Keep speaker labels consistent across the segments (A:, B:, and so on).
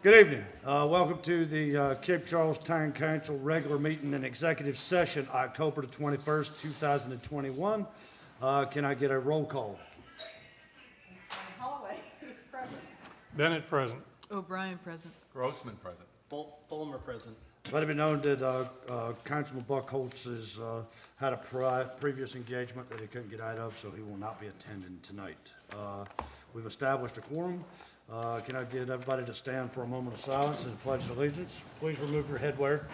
A: Good evening. Welcome to the Cape Charles Town Council regular meeting and executive session, October the 21st, 2021. Can I get a roll call?
B: Holloway, who's present?
C: Bennett present.
D: O'Brien present.
E: Grossman present.
F: Fulmer present.
A: Let it be known that Councilman Buckholz has had a previous engagement that he couldn't get out of, so he will not be attending tonight. We've established a quorum. Can I get everybody to stand for a moment of silence and pledge allegiance? Please remove your headwear.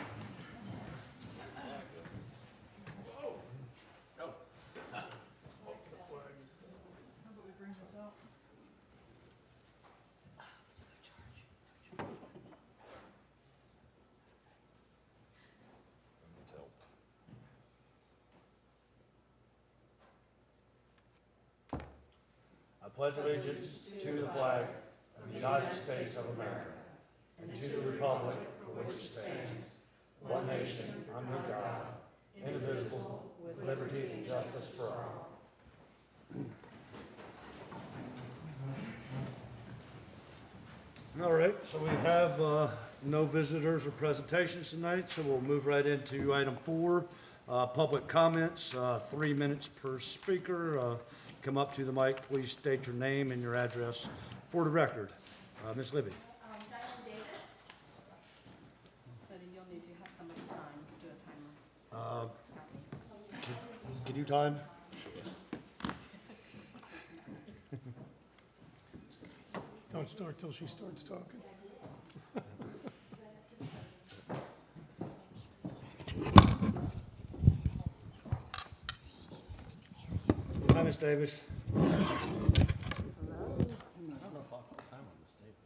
A: I pledge allegiance to the flag of the United States of America and to the republic for which it stands, one nation, under God, indivisible, with liberty and justice for all. All right, so we have no visitors or presentations tonight, so we'll move right into item 4, public comments, 3 minutes per speaker. Come up to the mic, please state your name and your address for the record. Ms. Libby.
B: Diane Davis. So you'll need to have somebody do a timer.
A: Can you time?
C: Don't start till she starts talking.
A: Hi, Ms. Davis.
F: I don't know if I'll call time on Miss Davis.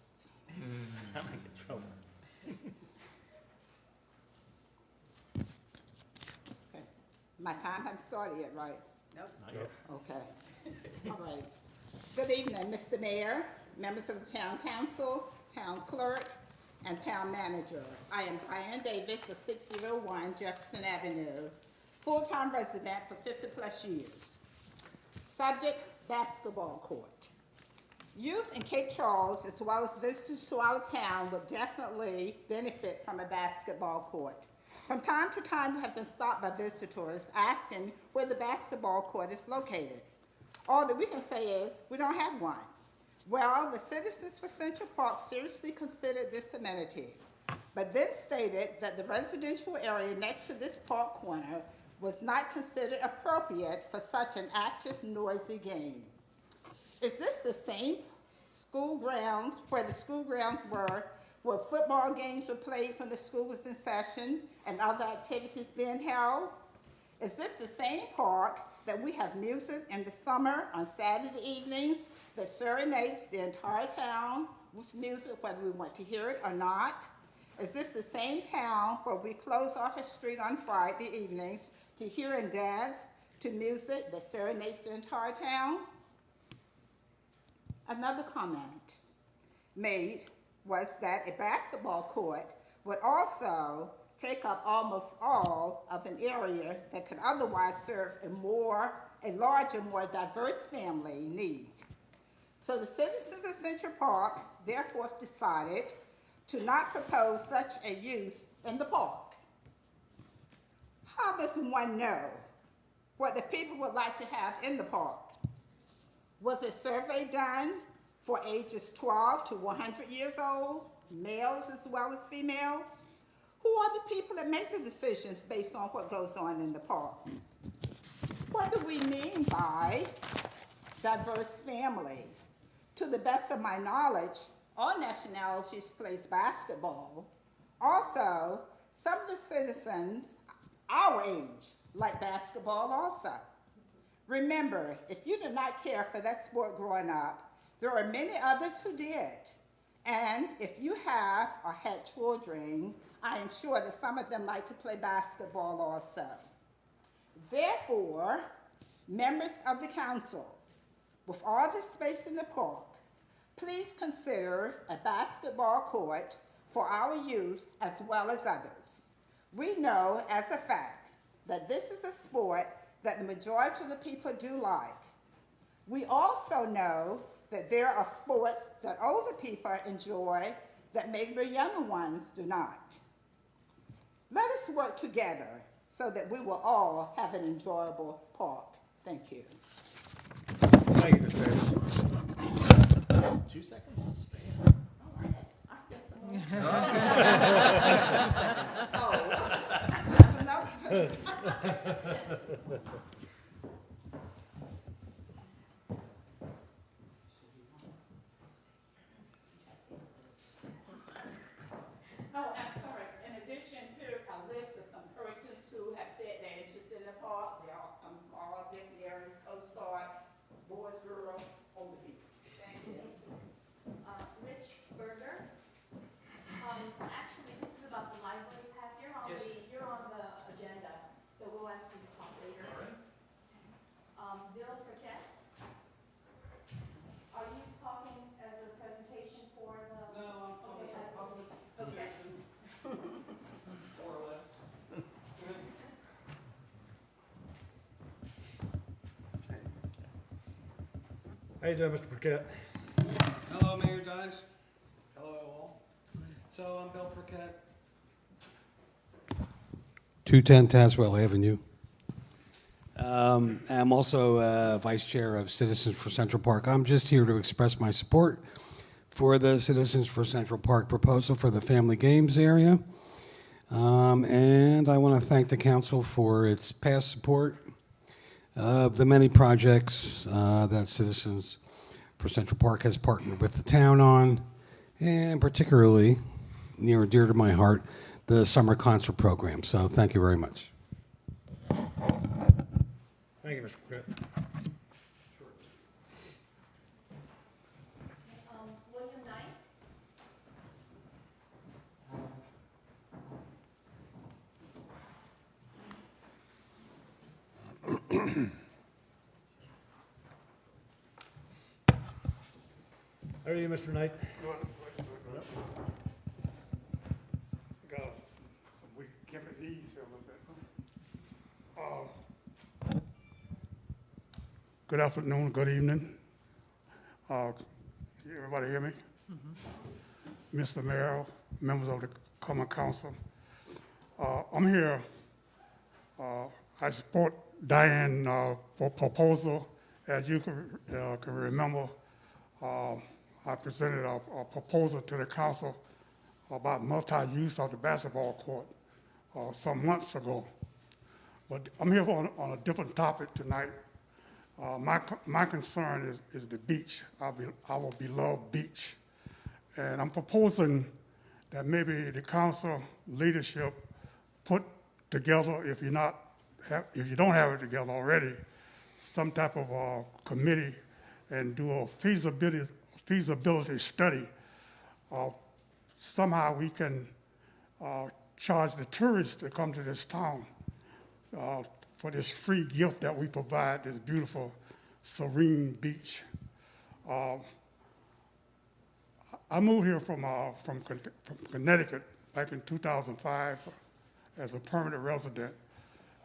F: I might get in trouble.
G: Okay. My time hasn't started yet, right?
B: Nope.
F: Not yet.
G: Okay. All right. Good evening, Mr. Mayor, members of the Town Council, Town Clerk, and Town Manager. I am Diane Davis of 601 Jefferson Avenue, full-time resident for 50-plus years. Subject, basketball court. Youth in Cape Charles, as well as visitors to our town, would definitely benefit from a basketball court. From time to time, we have been stopped by visitors asking where the basketball court is located. All that we can say is, we don't have one. Well, the citizens for Central Park seriously considered this amenity, but then stated that the residential area next to this park corner was not considered appropriate for such an active, noisy game. Is this the same school grounds where the school grounds were, where football games were played when the school was in session and other activities being held? Is this the same park that we have music in the summer on Saturday evenings that serenades the entire town with music whether we want to hear it or not? Is this the same town where we close off a street on Friday evenings to hear and dance to music that serenades the entire town? Another comment made was that a basketball court would also take up almost all of an area that could otherwise serve a larger, more diverse family need. So the citizens of Central Park therefore decided to not propose such a use in the park. How does one know what the people would like to have in the park? Was a survey done for ages 12 to 100 years old, males as well as females? Who are the people that make the decisions based on what goes on in the park? What do we mean by diverse family? To the best of my knowledge, all nationalities play basketball. Also, some of the citizens our age like basketball also. Remember, if you did not care for that sport growing up, there are many others who did. And if you have or had children, I am sure that some of them like to play basketball also. Therefore, members of the council, with all the space in the park, please consider a basketball court for our youth as well as others. We know as a fact that this is a sport that the majority of the people do like. We also know that there are sports that older people enjoy that maybe the younger ones do not. Let us work together so that we will all have an enjoyable park. Thank you.
A: Thank you, Ms. Davis.
F: 2 seconds to spare.
G: That's enough. Oh, I'm sorry. In addition to a list of some persons who have said they're interested in the park, they all come from all different areas, Coast Guard, boys, girls, older people. Thank you.
B: Rich Berger. Actually, this is about the library pack. You're on the agenda, so we'll ask you to talk later. Bill Burkett. Are you talking as a presentation for the?
D: No, I'm talking as a public
B: Okay.
D: citizen, more or less.
A: How you doing, Mr. Burkett?
D: Hello, Mayor Dice. Hello, all. So I'm Bill Burkett.
E: 210 Tazewell Avenue. I'm also Vice Chair of Citizens for Central Park. I'm just here to express my support for the Citizens for Central Park proposal for the family games area. And I want to thank the council for its past support of the many projects that Citizens for Central Park has partnered with the town on, and particularly near and dear to my heart, the summer concert program. So thank you very much.
A: Thank you, Mr. Burkett.
B: William Knight.
A: How are you, Mr. Knight?
C: Got some weak, gimpy knees here a little bit. Good afternoon, good evening. Everybody hear me? Mr. Mayor, members of the Common Council. I'm here, I support Diane's proposal. As you can remember, I presented a proposal to the council about multi-use of the basketball court some months ago. But I'm here on a different topic tonight. My concern is the beach, our beloved beach. And I'm proposing that maybe the council leadership put together, if you don't have it together already, some type of committee and do a feasibility study. Somehow we can charge the tourists to come to this town for this free gift that we provide, this beautiful, serene beach. I moved here from Connecticut back in 2005 as a permanent resident.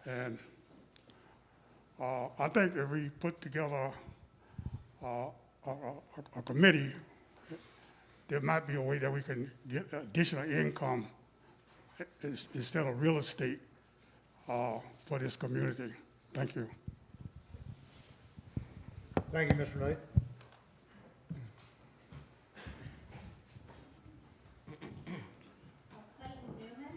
C: And I think if we put together a committee, there might be a way that we can get additional income instead of real estate for this community. Thank you.
A: Thank you, Mr. Knight.
B: Clayton Newman.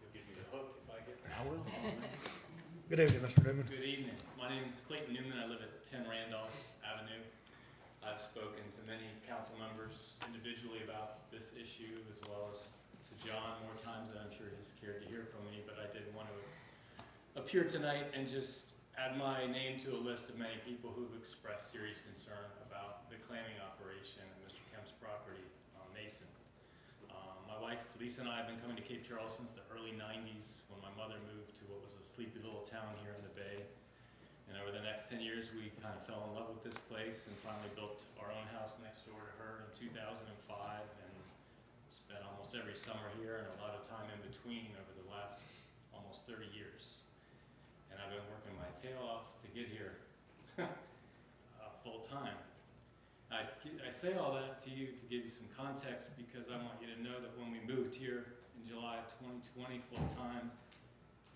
H: You'll give me the hook if I get
F: I will.
A: Good evening, Mr. Newman.
H: Good evening. My name is Clayton Newman. I live at 10 Randolph Avenue. I've spoken to many council members individually about this issue, as well as to John more times than I'm sure he's cared to hear from me, but I did want to appear tonight and just add my name to a list of many people who've expressed serious concern about the clamming operation and Mr. Kemp's property on Mason. My wife, Lisa, and I have been coming to Cape Charles since the early 90s when my mother moved to what was a sleepy little town here in the Bay. And over the next 10 years, we kind of fell in love with this place and finally built our own house next door to her in 2005. And spent almost every summer here and a lot of time in between over the last almost 30 years. And I've been working my tail off to get here full time. I say all that to you to give you some context because I want you to know that when we moved here in July of 2020 full time,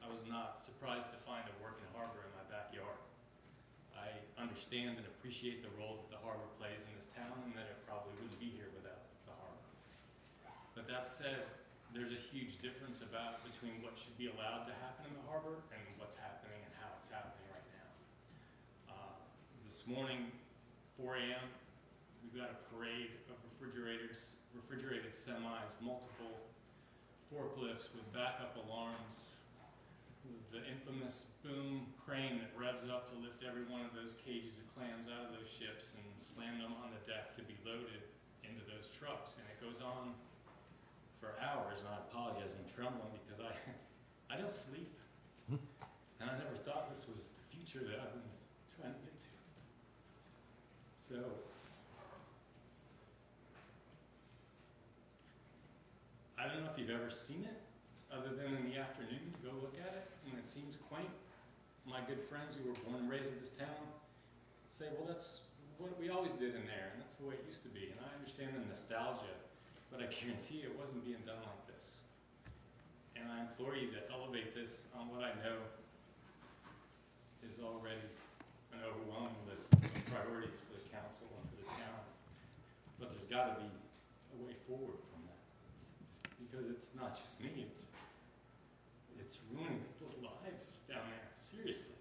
H: I was not surprised to find a working harbor in my backyard. I understand and appreciate the role that the harbor plays in this town and that it probably wouldn't be here without the harbor. But that said, there's a huge difference between what should be allowed to happen in the harbor and what's happening and how it's happening right now. This morning, 4 a.m., we've got a parade of refrigerated semis, multiple forklifts with backup alarms, the infamous boom crane that revs up to lift every one of those cages of clams out of those ships and slam them on the deck to be loaded into those trucks. And it goes on for hours, and I apologize, I'm trembling because I don't sleep. And I never thought this was the future that I've been trying to get to. So, I don't know if you've ever seen it, other than in the afternoon, to go look at it, and it seems quaint. My good friends who were born and raised in this town say, well, that's what we always did in there, and that's the way it used to be. And I understand the nostalgia, but I guarantee it wasn't being done like this. And I implore you to elevate this on what I know is already an overwhelming list of priorities for the council and for the town. But there's got to be a way forward from that. Because it's not just me, it's ruining people's lives down there, seriously.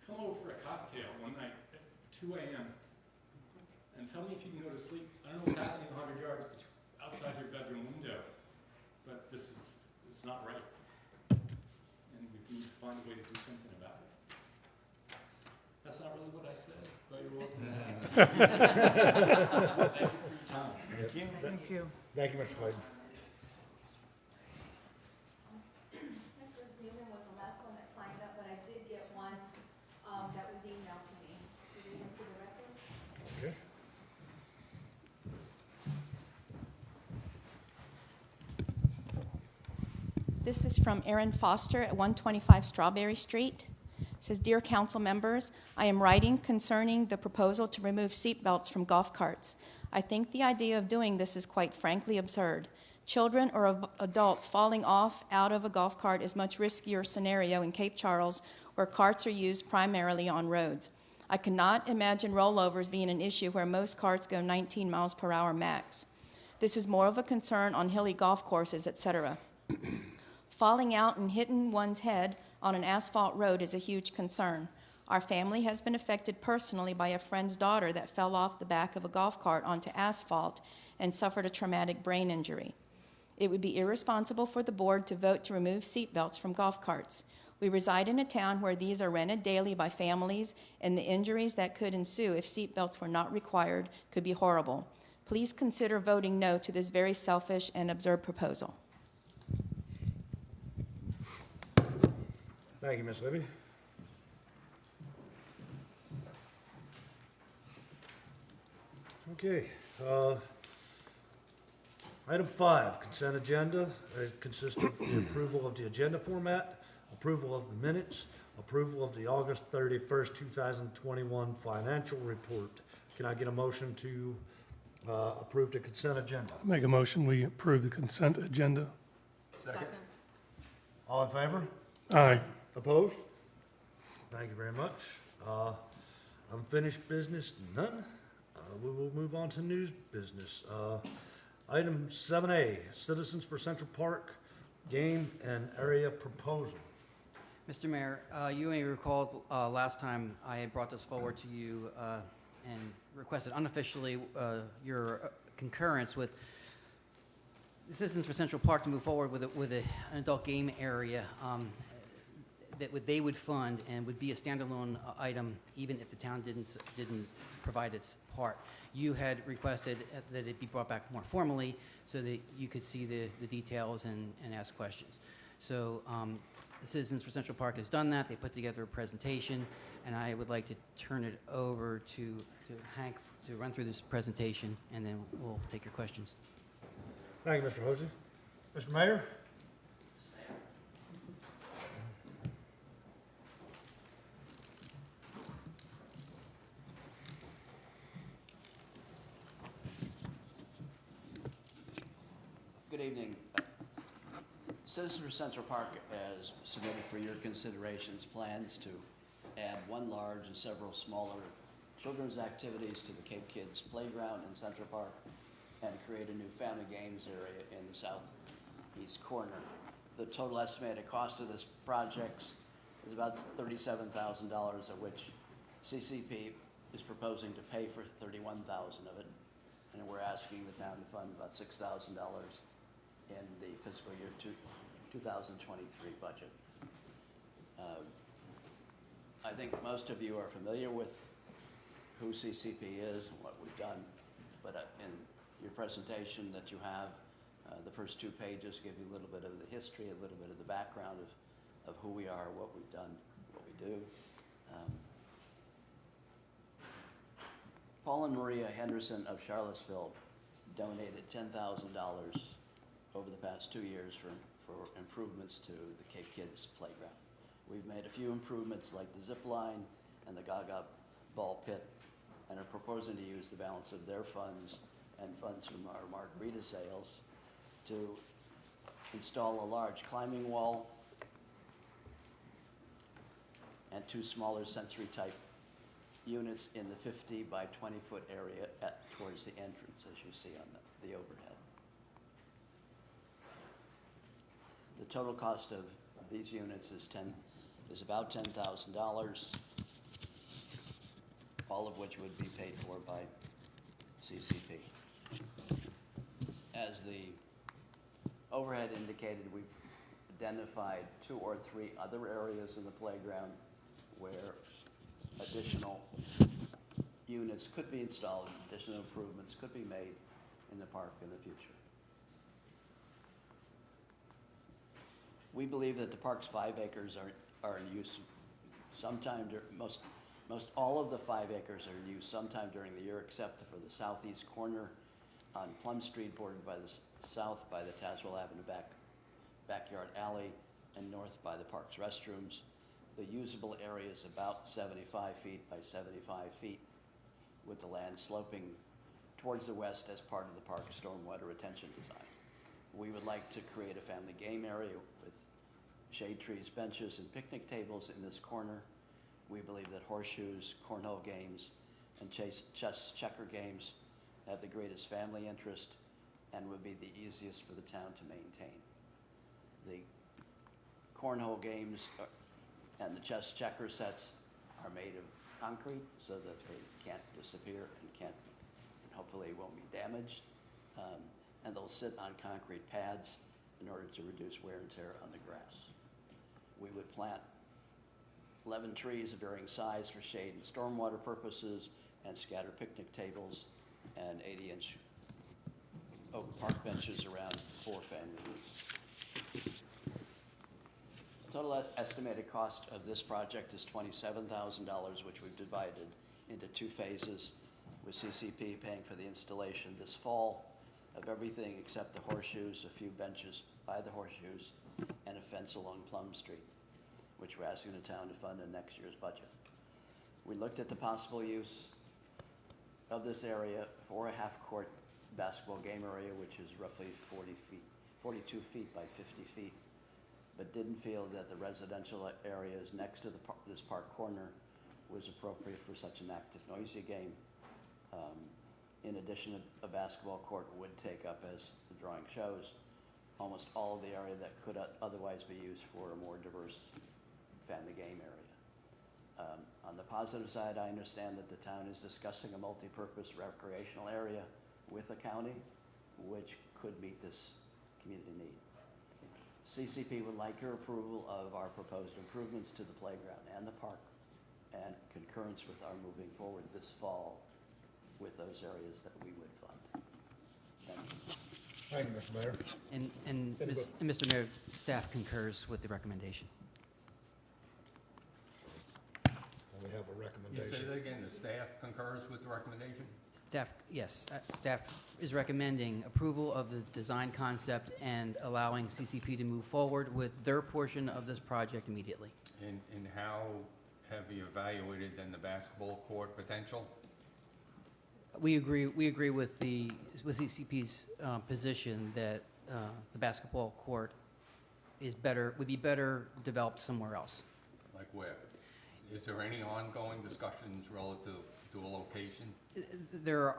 H: Come over for a cocktail one night at 2 a.m. and tell me if you can go to sleep. I don't know what's happening 100 yards outside your bedroom window, but it's not right. And we need to find a way to do something about it. That's not really what I said, but you're welcome. Thank you for your time.
A: Thank you.
I: Thank you.
A: Thank you, Mr. Clayton.
B: Mr. Newman was the last one that signed up, but I did get one that was emailed to me. To read into the record.
A: Okay.
B: This is from Aaron Foster at 125 Strawberry Street. It says, Dear council members, I am writing concerning the proposal to remove seat belts from golf carts. I think the idea of doing this is quite frankly absurd. Children or adults falling out of a golf cart is much riskier scenario in Cape Charles, where carts are used primarily on roads. I cannot imagine rollovers being an issue where most carts go 19 miles per hour max. This is more of a concern on hilly golf courses, etc. Falling out and hitting one's head on an asphalt road is a huge concern. Our family has been affected personally by a friend's daughter that fell off the back of a golf cart onto asphalt and suffered a traumatic brain injury. It would be irresponsible for the board to vote to remove seatbelts from golf carts. We reside in a town where these are rented daily by families, and the injuries that could ensue if seatbelts were not required could be horrible. Please consider voting no to this very selfish and absurd proposal.
A: Thank you, Ms. Libby. Okay. Item 5, consent agenda. It consists of the approval of the agenda format, approval of the minutes, approval of the August 31st, 2021 financial report. Can I get a motion to approve the consent agenda?
J: Make a motion, we approve the consent agenda.
I: Second.
A: All in favor?
J: Aye.
A: Opposed? Thank you very much. Unfinished business, none. We will move on to news business. Item 7A, Citizens for Central Park Game and Area Proposal.
K: Mr. Mayor, you may recall last time I had brought this forward to you and requested unofficially your concurrence with the Citizens for Central Park to move forward with an adult game area that they would fund and would be a standalone item even if the town didn't provide its part. You had requested that it be brought back more formally so that you could see the details and ask questions. So the Citizens for Central Park has done that. They put together a presentation, and I would like to turn it over to Hank to run through this presentation, and then we'll take your questions.
A: Thank you, Mr. Hosey. Mr. Mayor?
I: Good evening. Citizens for Central Park has submitted for your considerations plans to add one large and several smaller children's activities to the Cape Kids Playground in Central Park and create a new family games area in the southeast corner. The total estimated cost of this project is about $37,000, of which CCP is proposing to pay for $31,000 of it, and we're asking the town to fund about $6,000 in the fiscal year 2023 budget. I think most of you are familiar with who CCP is and what we've done, but in your presentation that you have, the first 2 pages give you a little bit of the history, a little bit of the background of who we are, what we've done, what we do. Paul and Maria Henderson of Charlottesville donated $10,000 over the past 2 years for improvements to the Cape Kids Playground. We've made a few improvements like the zip line and the Gaga ball pit, and are proposing to use the balance of their funds and funds from our margarita sales to install a large climbing wall and 2 smaller sensory type units in the 50 by 20 foot area towards the entrance, as you see on the overhead. The total cost of these units is about $10,000, all of which would be paid for by CCP. As the overhead indicated, we've identified 2 or 3 other areas in the playground where additional units could be installed, additional improvements could be made in the park in the future. We believe that the park's 5 acres are in use sometime, most all of the 5 acres are in use sometime during the year, except for the southeast corner on Plum Street, bordered by the south by the Tazewell Avenue backyard alley, and north by the park's restrooms. The usable area is about 75 feet by 75 feet, with the land sloping towards the west as part of the park's stormwater retention design. We would like to create a family game area with shade trees, benches, and picnic tables in this corner. We believe that horseshoes, cornhole games, and chess checker games have the greatest family interest and would be the easiest for the town to maintain. The cornhole games and the chess checker sets are made of concrete so that they can't disappear and hopefully won't be damaged. And they'll sit on concrete pads in order to reduce wear and tear on the grass. We would plant 11 trees of varying size for shade and stormwater purposes, and scatter picnic tables and 80-inch oak park benches around 4 family use. Total estimated cost of this project is $27,000, which we've divided into 2 phases, with CCP paying for the installation this fall of everything except the horseshoes, a few benches by the horseshoes, and a fence along Plum Street, which we're asking the town to fund in next year's budget. We looked at the possible use of this area for a half-court basketball game area, which is roughly 42 feet by 50 feet, but didn't feel that the residential areas next to this park corner was appropriate for such an active, noisy game. In addition, a basketball court would take up, as the drawing shows, almost all of the area that could otherwise be used for a more diverse family game area. On the positive side, I understand that the town is discussing a multi-purpose recreational area with the county, which could meet this community need. CCP would like your approval of our proposed improvements to the playground and the park, and concurrence with our moving forward this fall with those areas that we would fund. Thank you.
A: Thank you, Mr. Mayor.
K: And Mr. Mayor, staff concurs with the recommendation.
A: We have a
L: You say
A: recommendation.
L: that again, the staff concurs with the recommendation?
K: Staff, yes, staff is recommending approval of the design concept and allowing CCP to move forward with their portion of this project immediately.
L: And how have you evaluated then the basketball court potential?
K: We agree with CCP's position that the basketball court would be better developed somewhere else.
L: Like where? Is there any ongoing discussions relative to a location?
K: There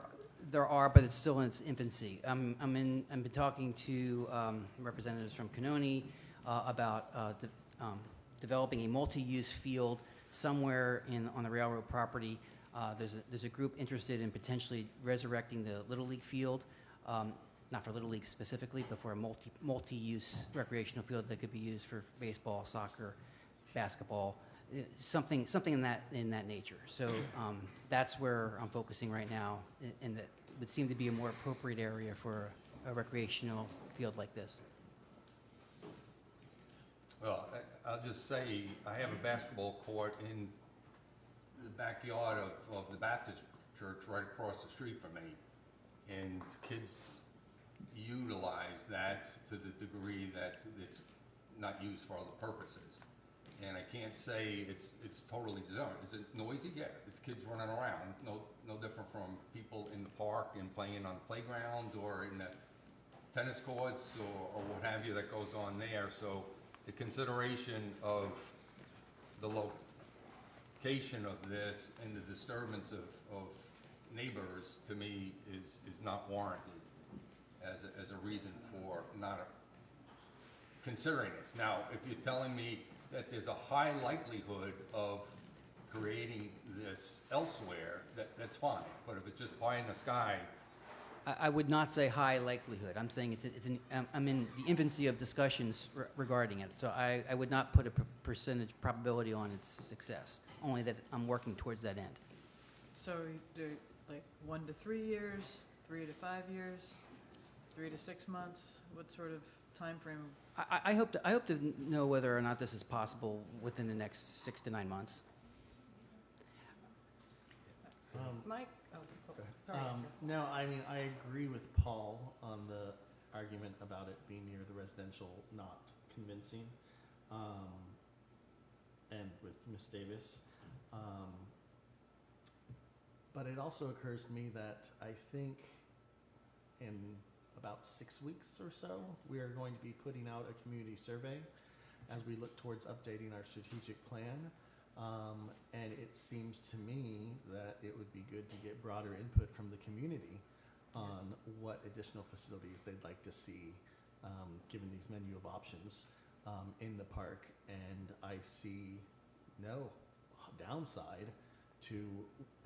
K: are, but it's still in its infancy. I've been talking to representatives from Canoni about developing a multi-use field somewhere on the railroad property. There's a group interested in potentially resurrecting the Little League field, not for Little League specifically, but for a multi-use recreational field that could be used for baseball, soccer, basketball, something in that nature. So that's where I'm focusing right now, and that would seem to be a more appropriate area for a recreational field like this.
L: Well, I'll just say, I have a basketball court in the backyard of the Baptist church right across the street from me. And kids utilize that to the degree that it's not used for other purposes. And I can't say it's totally deserved. Is it noisy? Yeah, it's kids running around. No different from people in the park and playing on the playground or in the tennis courts or what have you that goes on there. So the consideration of the location of this and the disturbance of neighbors, to me, is not warranted as a reason for not considering this. Now, if you're telling me that there's a high likelihood of creating this elsewhere, that's fine. But if it's just pie in the sky,
K: I would not say high likelihood. I'm saying I'm in the infancy of discussions regarding it. So I would not put a percentage probability on its success, only that I'm working towards that end.
M: So do like 1 to 3 years, 3 to 5 years, 3 to 6 months? What sort of time frame?
K: I hope to know whether or not this is possible within the next 6 to 9 months.
M: Mike? Oh, sorry.
F: No, I mean, I agree with Paul on the argument about it being near the residential not convincing, and with Ms. Davis. But it also occurs to me that I think in about 6 weeks or so, we are going to be putting out a community survey as we look towards updating our strategic plan. And it seems to me that it would be good to get broader input from the community on what additional facilities they'd like to see, given these menu of options in the park. And I see no downside to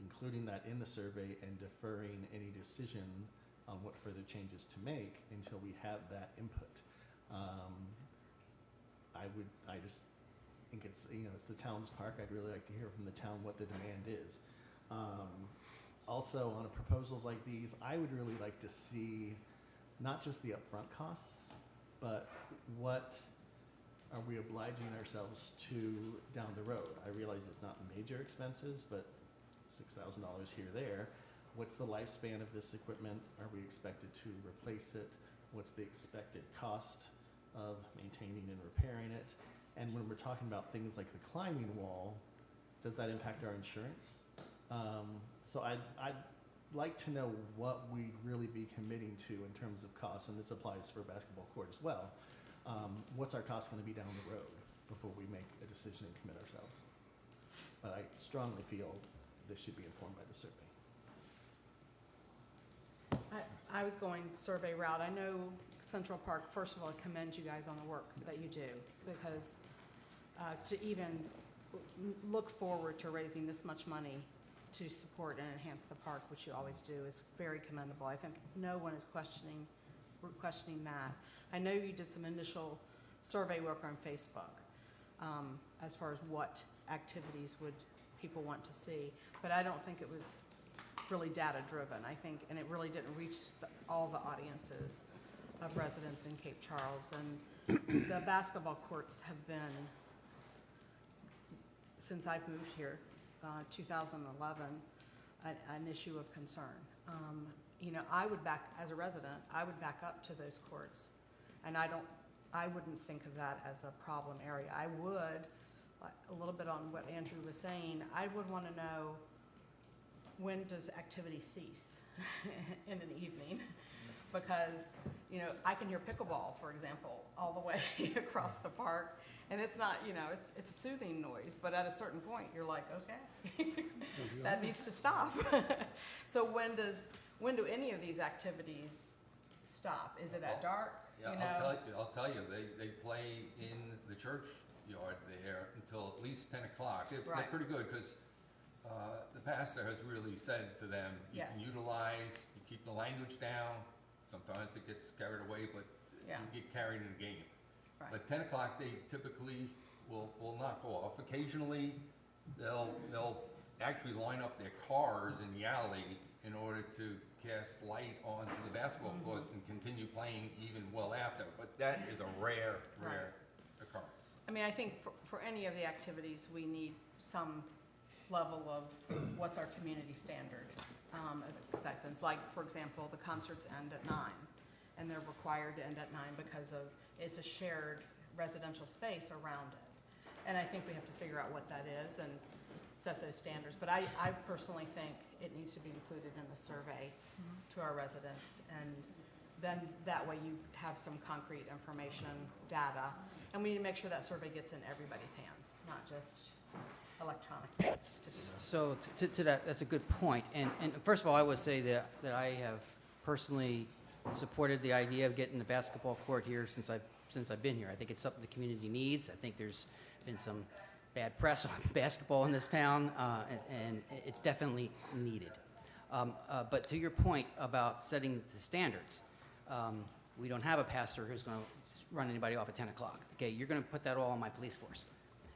F: including that in the survey and deferring any decision on what further changes to make until we have that input. I just think it's the town's park. I'd really like to hear from the town what the demand is. Also, on proposals like these, I would really like to see not just the upfront costs, but what are we obliging ourselves to down the road? I realize it's not major expenses, but $6,000 here, there. What's the lifespan of this equipment? Are we expected to replace it? What's the expected cost of maintaining and repairing it? And when we're talking about things like the climbing wall, does that impact our insurance? So I'd like to know what we'd really be committing to in terms of costs, and this applies for basketball court as well. What's our cost going to be down the road before we make a decision and commit ourselves? But I strongly feel this should be informed by the survey.
M: I was going survey route. I know Central Park, first of all, I commend you guys on the work that you do, because to even look forward to raising this much money to support and enhance the park, which you always do, is very commendable. I think no one is questioning that. I know you did some initial survey work on Facebook as far as what activities would people want to see, but I don't think it was really data-driven, I think, and it really didn't reach all the audiences of residents in Cape Charles. And the basketball courts have been, since I've moved here, 2011 an issue of concern. As a resident, I would back up to those courts, and I wouldn't think of that as a problem area. I would, a little bit on what Andrew was saying, I would want to know, when does activity cease in an evening? Because, I can hear pickleball, for example, all the way across the park, and it's not, it's a soothing noise, but at a certain point, you're like, okay, that needs to stop. So when do any of these activities stop? Is it at dark?
L: Yeah, I'll tell you, they play in the churchyard there until at least 10 o'clock. They're
M: Right.
L: pretty good, because the pastor has really said to them, you can
M: Yes.
L: utilize, you keep the language down. Sometimes it gets carried away, but
M: Yeah.
L: you get carried in the game.
M: Right.
L: But 10 o'clock, they typically will knock off. Occasionally, they'll actually line up their cars in the alley in order to cast light onto the basketball court and continue playing even well after. But that is a rare occurrence.
M: I think for any of the activities, we need some level of what's our community standard of acceptance. Like, for example, the concerts end at 9, and they're required to end at 9 because it's a shared residential space around it. And I think we have to figure out what that is and set those standards. But I personally think it needs to be included in the survey to our residents. And then that way you have some concrete information, data. And we need to make sure that survey gets in everybody's hands, not just electronic.
K: So to that, that's a good point. And first of all, I would say that I have personally supported the idea of getting the basketball court here since I've been here. I think it's something the community needs. I think there's been some bad press on basketball in this town, and it's definitely needed. But to your point about setting the standards, we don't have a pastor who's going to run anybody off at 10 o'clock. Okay, you're going to put that all on my police force.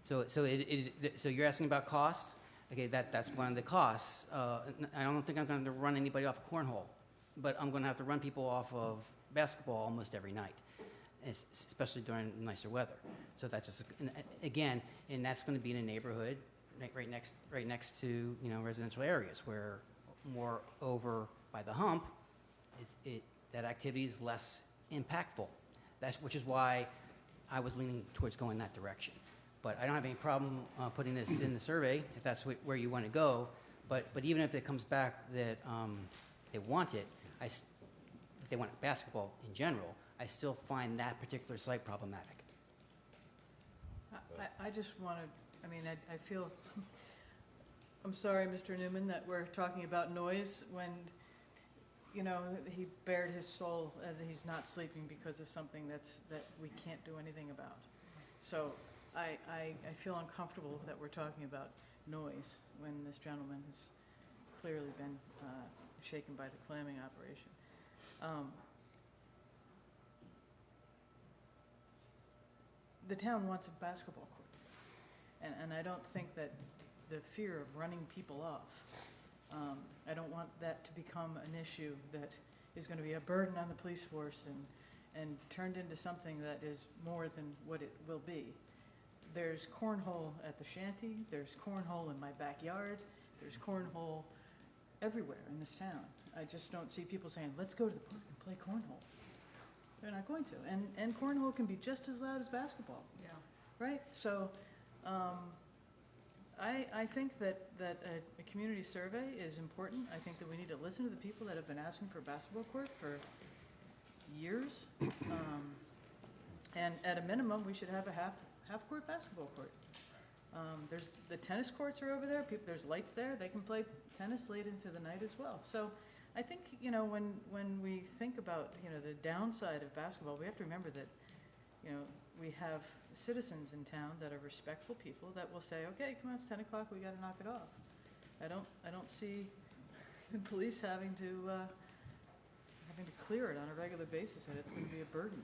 K: So you're asking about cost? Okay, that's one of the costs. I don't think I'm going to run anybody off a cornhole, but I'm going to have to run people off of basketball almost every night, especially during nicer weather. So that's just, again, and that's going to be in a neighborhood right next to residential areas where more over by the hump, that activity is less impactful. Which is why I was leaning towards going that direction. But I don't have any problem putting this in the survey if that's where you want to go. But even if it comes back that they want it, if they want basketball in general, I still find that particular site problematic.
N: I just want to, I feel, I'm sorry, Mr. Newman, that we're talking about noise when, he bared his soul and he's not sleeping because of something that we can't do anything about. So I feel uncomfortable that we're talking about noise when this gentleman has clearly been shaken by the clamming operation. The town wants a basketball court, and I don't think that the fear of running people off, I don't want that to become an issue that is going to be a burden on the police force and turned into something that is more than what it will be. There's cornhole at the shanty, there's cornhole in my backyard, there's cornhole everywhere in this town. I just don't see people saying, let's go to the park and play cornhole. They're not going to. And cornhole can be just as loud as basketball.
M: Yeah.
N: Right? So I think that a community survey is important. I think that we need to listen to the people that have been asking for a basketball court for years. And at a minimum, we should have a half-court basketball court. There's the tennis courts are over there. There's lights there. They can play tennis late into the night as well. So I think, when we think about, the downside of basketball, we have to remember that, we have citizens in town that are respectful people that will say, okay, come on, it's 10 o'clock, we got to knock it off. I don't see the police having to clear it on a regular basis, and it's going to be a burden.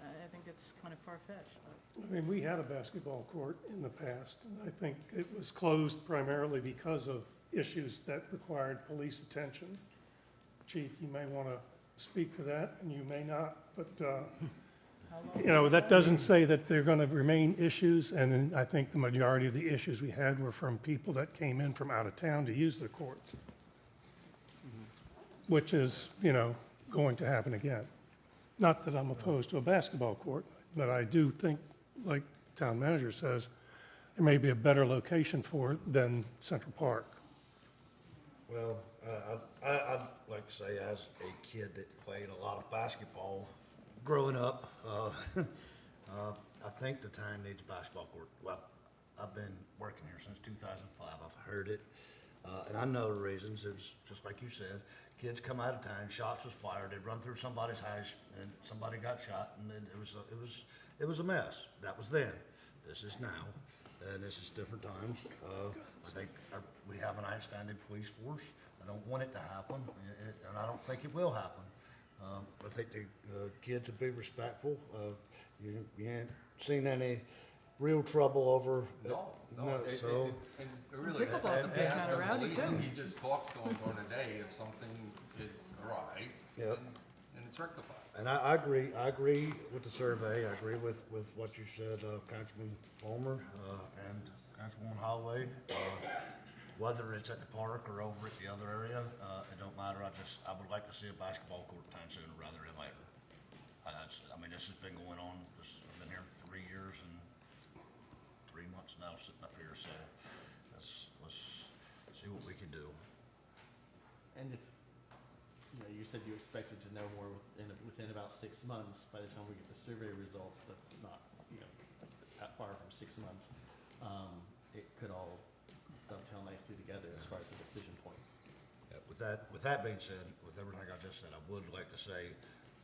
N: I think it's kind of far-fetched.
J: We had a basketball court in the past, and I think it was closed primarily because of issues that required police attention. Chief, you may want to speak to that, and you may not, but You know, that doesn't say that they're going to remain issues, and I think the majority of the issues we had were from people that came in from out of town to use the courts, which is, you know, going to happen again. Not that I'm opposed to a basketball court, but I do think, like the town manager says, there may be a better location for it than Central Park.
A: Well, I'd like to say, as a kid that played a lot of basketball growing up, I think the town needs a basketball court. Well, I've been working here since 2005. I've heard it, and I know the reasons. It was just like you said. Kids come out of town, shots was fired, they'd run through somebody's house, and somebody got shot, and then it was a mess. That was then. This is now, and this is different times. I think we have an outstanding police force. I don't want it to happen, and I don't think it will happen. I think the kids would be respectful. You ain't seen any real trouble over.
L: No,
A: So.
L: and really,
N: Pickleball
L: the
N: can be
L: past
N: kinda
L: of
N: rowdy,
L: police,
N: too.
L: and he just talks to them during the day if something is awry,
A: Yep.
L: and it's rectified.
A: And I agree with the survey, I agree with what you said, Councilman Palmer, and Councilwoman Holloway. Whether it's at the park or over at the other area, it don't matter, I would like to see a basketball court time sooner rather than later. I mean, this has been going on, I've been here 3 years and 3 months now sitting up here, so let's see what we can do.
F: And if, you know, you said you expected to know more within about 6 months. By the time we get the survey results, that's not, you know, that far from 6 months. It could all dovetail nicely together as far as the decision point.
A: Yeah, with that being said, with everything I just said, I would like to say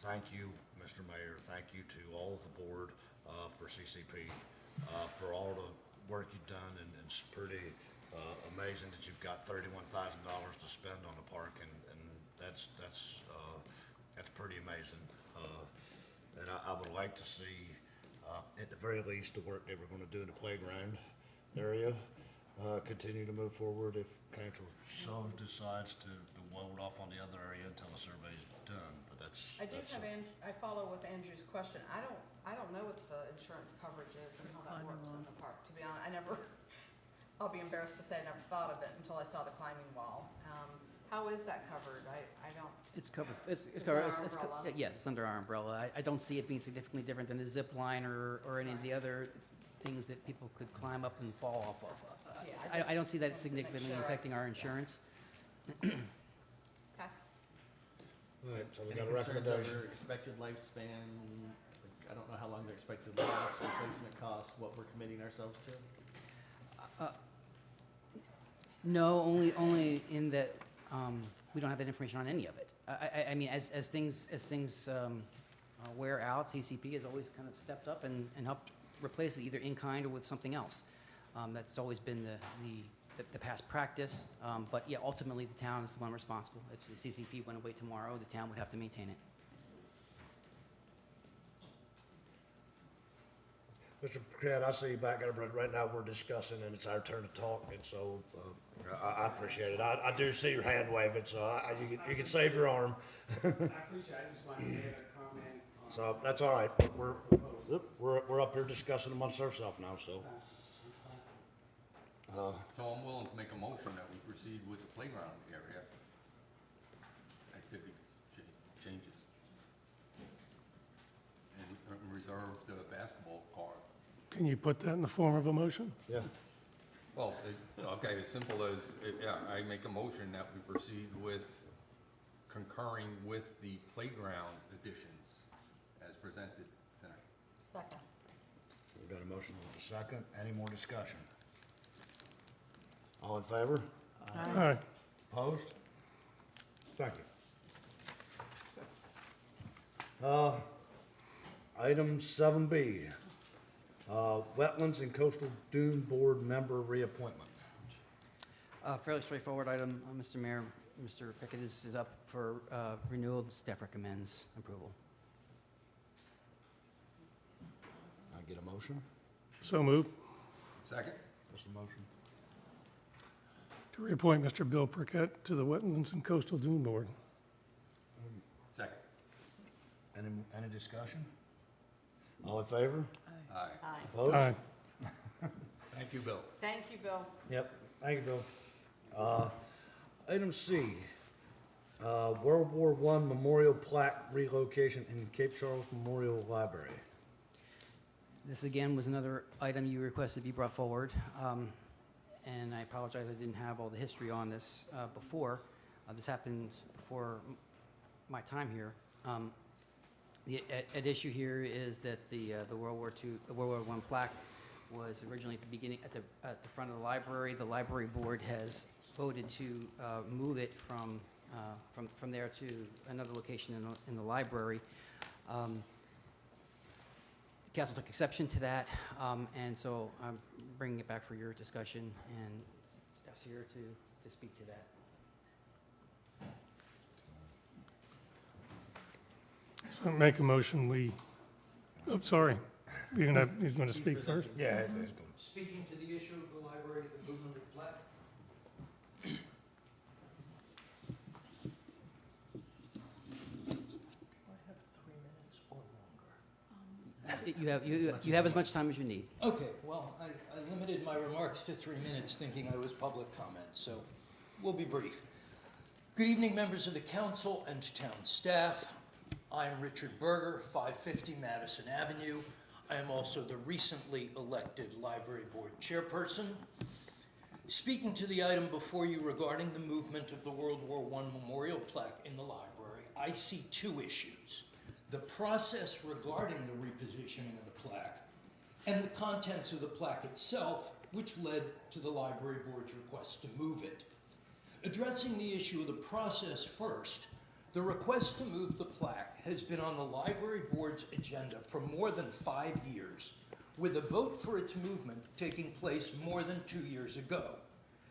A: thank you, Mr. Mayor, thank you to all of the board, for CCP, for all the work you've done, and it's pretty, amazing that you've got $31,000 to spend on the park, and that's pretty amazing. And I would like to see, at the very least, the work that we're gonna do in the playground area, continue to move forward if council so decides to hold off on the other area until the survey's done, but that's.
M: I do have, I follow with Andrew's question. I don't know what the insurance coverage is and how that works in the park, to be honest. I'll be embarrassed to say I never thought of it until I saw the climbing wall. How is that covered? I don't.
K: It's covered, it's
M: under
K: covered,
M: our
K: it's,
M: umbrella?
K: yes, it's under our umbrella. I don't see it being significantly different than a zip line or any of the other things that people could climb up and fall off of.
M: Yeah,
K: I don't see that
M: wanted to make
K: significantly
M: sure I
K: affecting our
M: yeah.
K: insurance.
M: Okay.
A: All right, so we
F: Any
A: got a
F: concerns
A: recommendation.
F: over expected lifespan? Like, I don't know how long they're expected to last, replacement costs, what we're committing ourselves to?
K: No, only in that we don't have that information on any of it. I mean, as things wear out, CCP has always kind of stepped up and helped replace it either in kind or with something else. That's always been the past practice. But yeah, ultimately the town is the one responsible. If the CCP went away tomorrow, the town would have to maintain it.
A: Mr. Pratt, I see you back there, but right now we're discussing and it's our turn to talk, and so, I appreciate it. I do see your hand waving, so you can save your arm.
E: I appreciate it, I just wanted to make a comment.
A: So, that's all right. We're up here discussing amongst ourselves now, so.
L: So I'm willing to make a motion that we proceed with the playground area activity changes. And reserve the basketball court.
J: Can you put that in the form of a motion?
A: Yeah.
L: Well, okay, as simple as, yeah, I make a motion that we proceed with concurring with the playground additions as presented tonight.
M: Second.
A: We've got a motion with a second. Any more discussion? All in favor?
J: All right.
A: Opposed? Thank you. Item 7B, Wetlands and Coastal Dune Board Member Reappointment.
K: Fairly straightforward item, Mr. Mayor. Mr. Pickett is up for renewal. Staff recommends approval.
A: I get a motion?
J: So moved
L: Second?
A: What's the motion?
J: to reappoint Mr. Bill Burkett to the Wetlands and Coastal Dune Board.
L: Second.
A: Any discussion? All in favor?
L: Aye.
A: Opposed?
J: Aye.
L: Thank you, Bill.
M: Thank you, Bill.
A: Yep, thank you, Bill. Item C, World War I Memorial Plaque relocation in Cape Charles Memorial Library.
K: This again was another item you requested be brought forward, and I apologize I didn't have all the history on this before. This happened before my time here. At issue here is that the World War I plaque was originally at the beginning at the front of the library. The library board has voted to move it from there to another location in the library. Council took exception to that, and so I'm bringing it back for your discussion, and staff's here to speak to that.
J: So make a motion, oh, sorry, you're gonna speak first?
A: Yeah, it is good.
O: Speaking to the issue of the library, the movement of Plaque.
K: You have as much time as you need.
O: Okay, well, I limited my remarks to 3 minutes, thinking I was public comment, so we'll be brief. Good evening, members of the council and town staff. I'm Richard Berger, 550 Madison Avenue. I am also the recently elected library board chairperson. Speaking to the item before you regarding the movement of the World War I memorial plaque in the library, I see two issues: the process regarding the repositioning of the plaque and the contents of the plaque itself, which led to the library board's request to move it. Addressing the issue of the process first, the request to move the plaque has been on the library board's agenda for more than 5 years, with a vote for its movement taking place more than 2 years ago.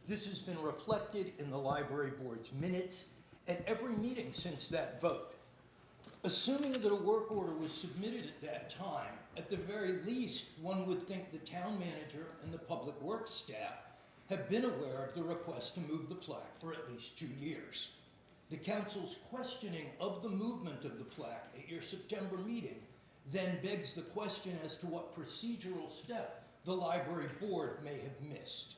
O: This has been reflected in the library board's minutes at every meeting since that vote. Assuming that a work order was submitted at that time, at the very least, one would think the town manager and the public works staff have been aware of the request to move the plaque for at least 2 years. The council's questioning of the movement of the plaque at your September meeting then begs the question as to what procedural step the library board may have missed.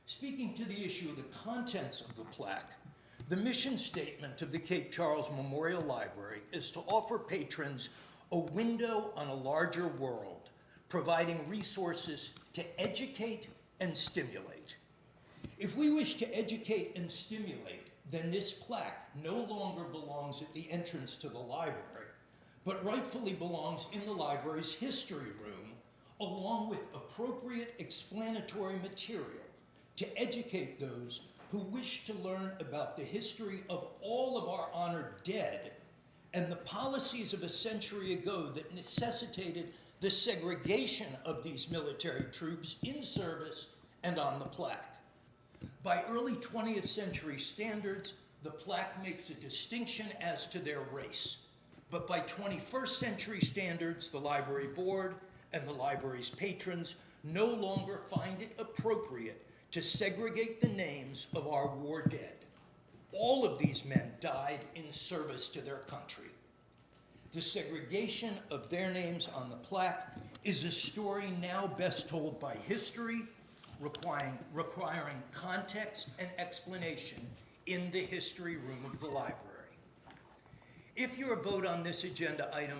O: Speaking to the issue of the contents of the plaque, the mission statement of the Cape Charles Memorial Library is to offer patrons a window on a larger world, providing resources to educate and stimulate. If we wish to educate and stimulate, then this plaque no longer belongs at the entrance to the library, but rightfully belongs in the library's history room, along with appropriate explanatory material to educate those who wish to learn about the history of all of our honored dead and the policies of a century ago that necessitated the segregation of these military troops in service and on the plaque. By early 20th century standards, the plaque makes a distinction as to their race. But by 21st century standards, the library board and the library's patrons no longer find it appropriate to segregate the names of our war dead. All of these men died in service to their country. The segregation of their names on the plaque is a story now best told by history, requiring context and explanation in the history room of the library. If your vote on this agenda item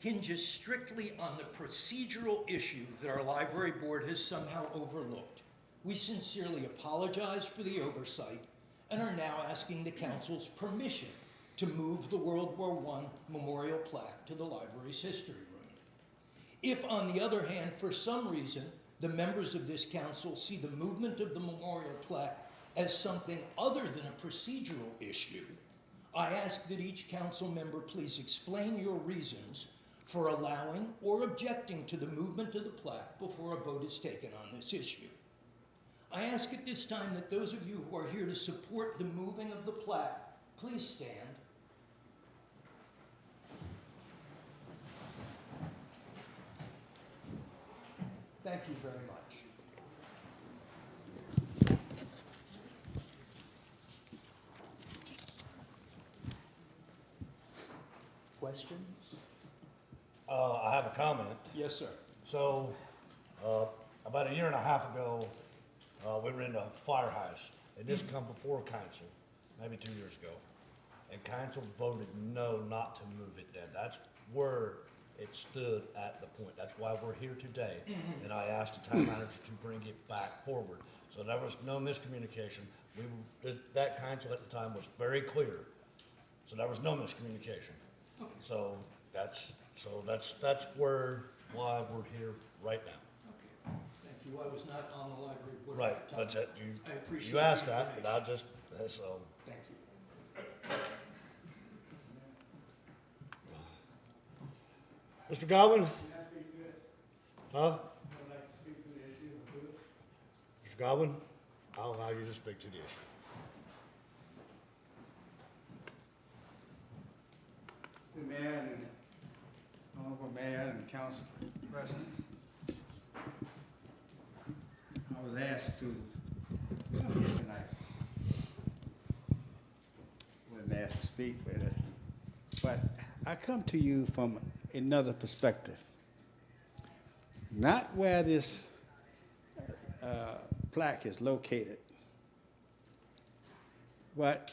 O: hinges strictly on the procedural issue that our library board has somehow overlooked, we sincerely apologize for the oversight and are now asking the council's permission to move the World War I memorial plaque to the library's history room. If, on the other hand, for some reason, the members of this council see the movement of the memorial plaque as something other than a procedural issue, I ask that each council member please explain your reasons for allowing or objecting to the movement of the plaque before a vote is taken on this issue. I ask at this time that those of you who are here to support the moving of the plaque, please stand. Thank you very much. Questions?
A: I have a comment.
O: Yes, sir.
A: So, about a year and a half ago, we were in a firehouse, and this come before council, maybe 2 years ago. And council voted no not to move it then. That's where it stood at the point. That's why we're here today. And I asked the town manager to bring it back forward. So there was no miscommunication. That council at the time was very clear. So there was no miscommunication. So that's why we're here right now.
O: Okay, thank you. I was not on the library board
A: Right,
O: at the time.
A: that's it.
O: I appreciate
A: You asked
O: the
A: that, but I
O: information.
A: just, so.
O: Thank you.
A: Mr. Godwin? Huh? Mr. Godwin, I'll allow you to speak to the issue.
P: The mayor and honorable mayor and council presence. I was asked to come here tonight. Wasn't asked to speak, but I come to you from another perspective. Not where this plaque is located, but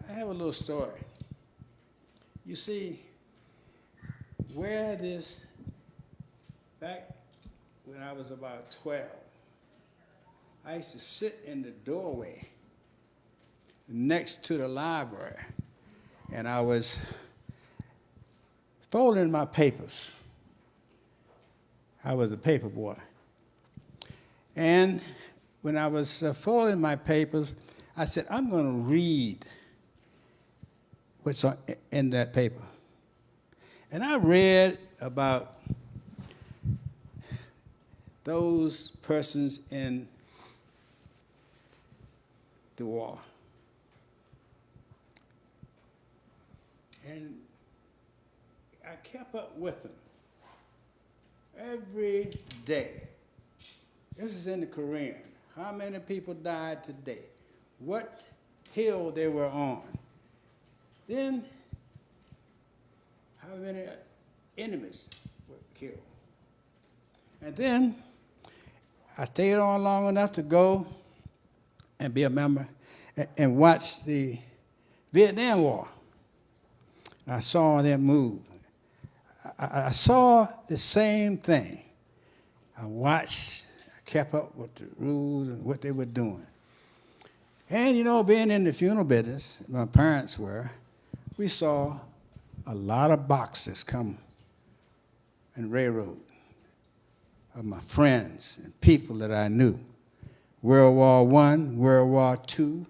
P: I have a little story. You see, where this, back when I was about 12, I used to sit in the doorway next to the library, and I was folding my papers. I was a paper boy. And when I was folding my papers, I said, I'm going to read what's in that paper. And I read about those persons in the war. And I kept up with them every day. This is in the Korean. How many people died today? What hill they were on? Then, how many enemies were killed? And then, I stayed on long enough to go and be a member and watch the Vietnam War. I saw them move. I saw the same thing. I watched, I kept up with the rules and what they were doing. And, you know, being in the funeral business, my parents were, we saw a lot of boxes come and railroad of my friends and people that I knew. World War I, World War II,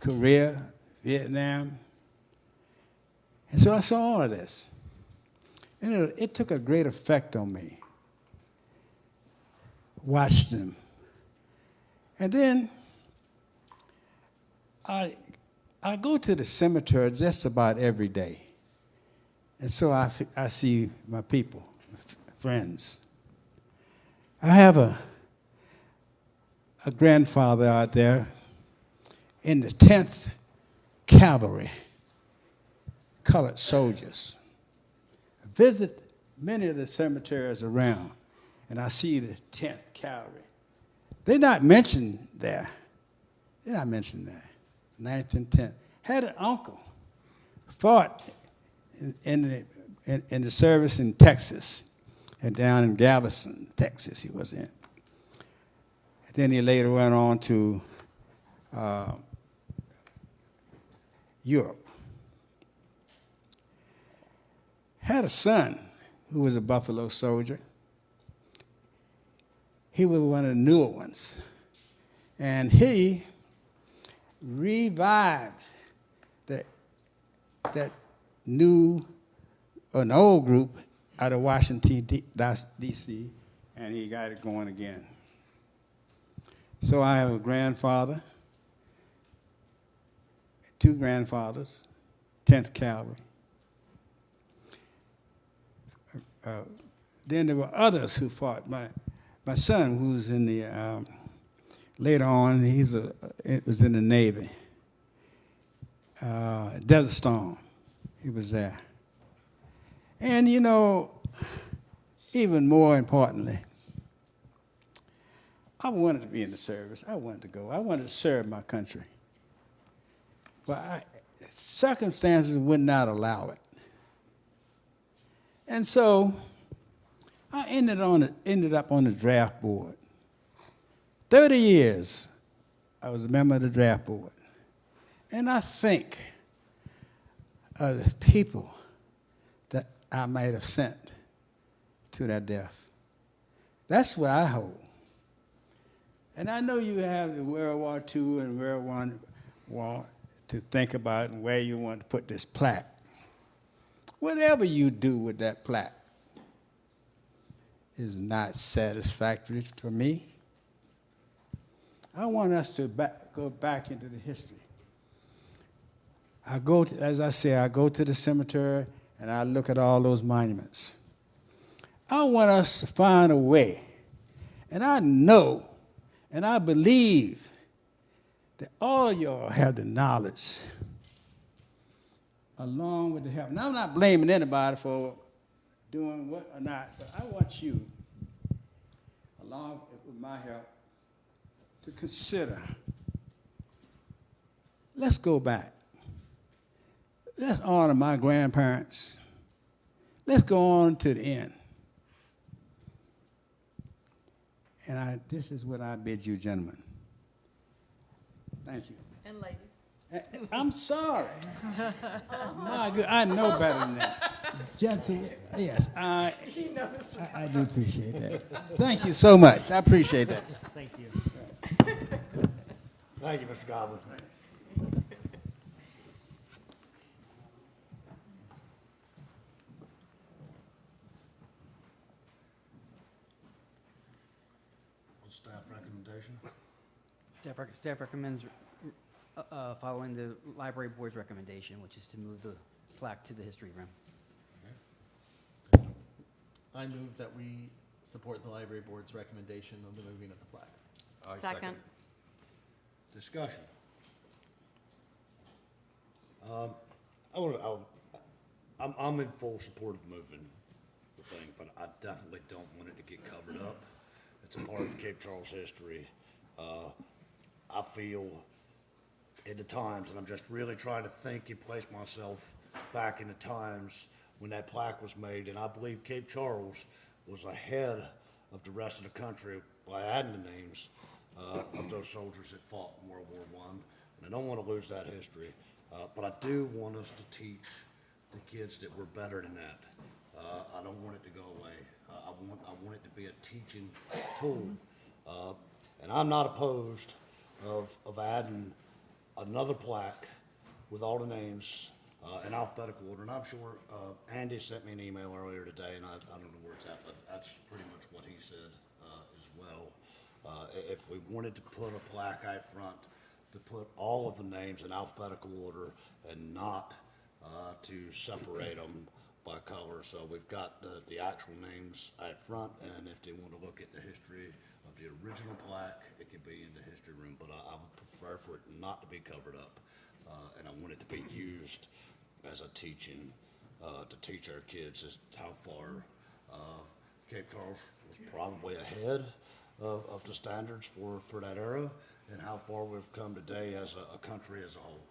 P: Korea, Vietnam. And so I saw all of this. And it took a great effect on me. Watched them. And then I go to the cemetery just about every day. And so I see my people, friends. I have a grandfather out there in the 10th Cavalry, colored soldiers. I visit many of the cemeteries around, and I see the 10th Cavalry. They're not mentioned there. They're not mentioned there. 9th and 10th. Had an uncle, fought in the service in Texas, and down in Galveston, Texas he was in. And then he later went on to Europe. Had a son who was a Buffalo soldier. He was one of the newer ones. And he revived that an old group out of Washington, D.C., and he got it going again. So I have a grandfather, two grandfathers, 10th Cavalry. Then there were others who fought. My son, who's in the, later on, was in the Navy. Desert Storm, he was there. And you know, even more importantly, I wanted to be in the service. I wanted to go. I wanted to serve my country. But circumstances would not allow it. And so I ended up on the draft board. 30 years I was a member of the draft board. And I think of the people that I might have sent to their death. That's what I hold. And I know you have the World War II and World War to think about and where you want to put this plaque. Whatever you do with that plaque is not satisfactory for me. I want us to go back into the history. As I say, I go to the cemetery and I look at all those monuments. I want us to find a way, and I know and I believe that all of y'all have the knowledge along with the help. And I'm not blaming anybody for doing what or not, but I want you, along with my help, to consider, let's go back. Let's honor my grandparents. Let's go on to the end. And this is what I bid you, gentlemen. Thank you.
N: And ladies.
P: I'm sorry. My good, I know better than that. Gentlemen, yes, I do appreciate that. Thank you so much. I appreciate that.
F: Thank you.
A: Thank you, Mr. Godwin. Staff recommendation?
K: Staff recommends following the library board's recommendation, which is to move the plaque to the history room.
F: I move that we support the library board's recommendation on the moving of the plaque.
L: I
M: Second.
A: Discussion. I'm in full support of moving the thing, but I definitely don't want it to get covered up. It's a part of Cape Charles history. I feel at the times, and I'm just really trying to think and place myself back in the times when that plaque was made, and I believe Cape Charles was ahead of the rest of the country by adding the names of those soldiers that fought in World War I. And I don't want to lose that history, but I do want us to teach the kids that we're better than that. I don't want it to go away. I want it to be a teaching tool. And I'm not opposed of adding another plaque with all the names in alphabetical order. And I'm sure Andy sent me an email earlier today, and I don't know where it's at, but that's pretty much what he said as well. If we wanted to put a plaque out front, to put all of the names in alphabetical order and not to separate them by color. So we've got the actual names out front, and if they want to look at the history of the original plaque, it can be in the history room, but I would prefer for it not to be covered up, and I want it to be used as a teaching, to teach our kids as how far Cape Charles was probably ahead of the standards for that era, and how far we've come today as a country as a whole.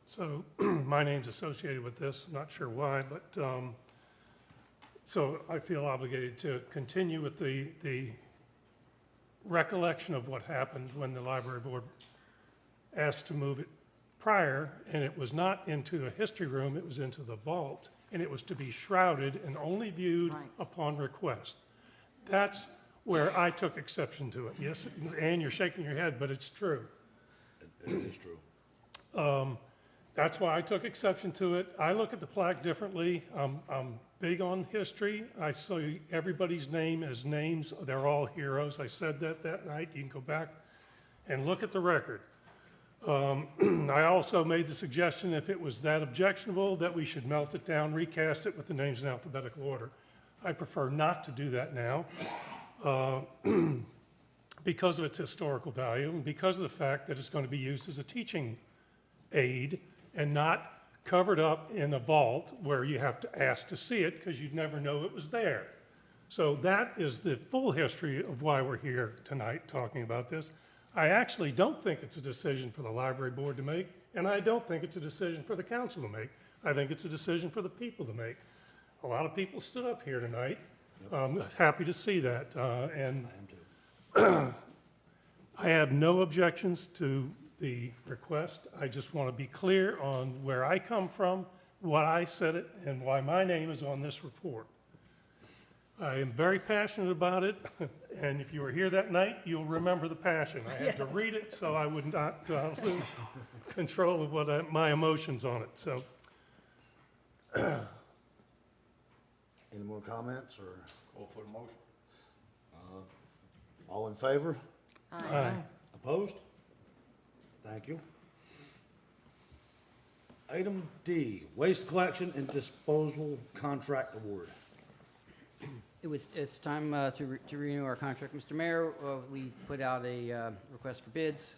J: So my name's associated with this, I'm not sure why, but so I feel obligated to continue with the recollection of what happened when the library board asked to move it prior, and it was not into the history room, it was into the vault, and it was to be shrouded and only viewed upon request. That's where I took exception to it. Yes, Ann, you're shaking your head, but it's true.
A: It is true.
J: That's why I took exception to it. I look at the plaque differently. I'm big on history. I see everybody's name as names. They're all heroes. I said that night. You can go back and look at the record. I also made the suggestion, if it was that objectionable, that we should melt it down, recast it with the names in alphabetical order. I prefer not to do that now because of its historical value and because of the fact that it's going to be used as a teaching aid and not covered up in a vault where you have to ask to see it because you'd never know it was there. So that is the full history of why we're here tonight talking about this. I actually don't think it's a decision for the library board to make, and I don't think it's a decision for the council to make. I think it's a decision for the people to make. A lot of people stood up here tonight. Happy to see that. And I have no objections to the request. I just want to be clear on where I come from, why I said it, and why my name is on this report. I am very passionate about it, and if you were here that night, you'll remember the passion. I had to read it so I would not lose control of what my emotions on it. So,
A: Any more comments, or
L: Call for the motion.
A: all in favor?
J: Aye.
A: Opposed? Thank you. Item D, waste collection and disposal contract award.
K: It's time to renew our contract, Mr. Mayor. We put out a request for bids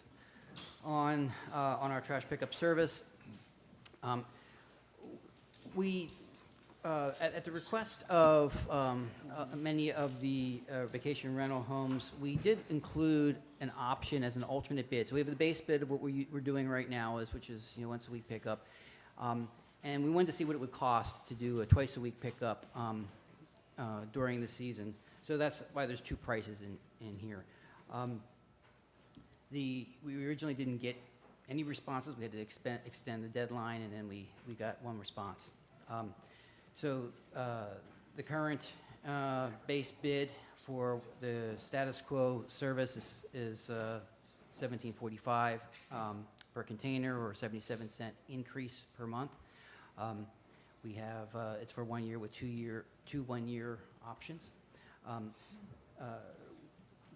K: on our trash pickup service. At the request of many of the vacation rental homes, we did include an option as an alternate bid. So we have the base bid of what we're doing right now, which is once a week pickup, and we wanted to see what it would cost to do a twice a week pickup during the season. So that's why there's two prices in here. We originally didn't get any responses. We had to extend the deadline, and then we got one response. So the current base bid for the status quo service is $17.45 per container, or 77-cent increase per month. We have it's for 1 year with two one-year options.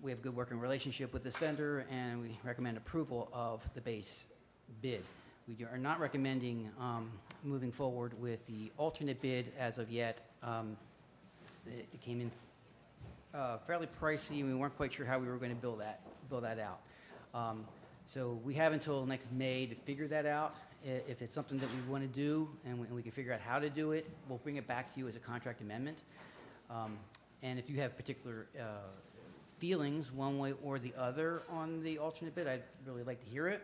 K: We have a good working relationship with this vendor, and we recommend approval of the base bid. We are not recommending moving forward with the alternate bid as of yet. It came in fairly pricey, and we weren't quite sure how we were going to build that out. So we have until next May to figure that out. If it's something that we want to do and we can figure out how to do it, we'll bring it back to you as a contract amendment. And if you have particular feelings one way or the other on the alternate bid, I'd really like to hear it.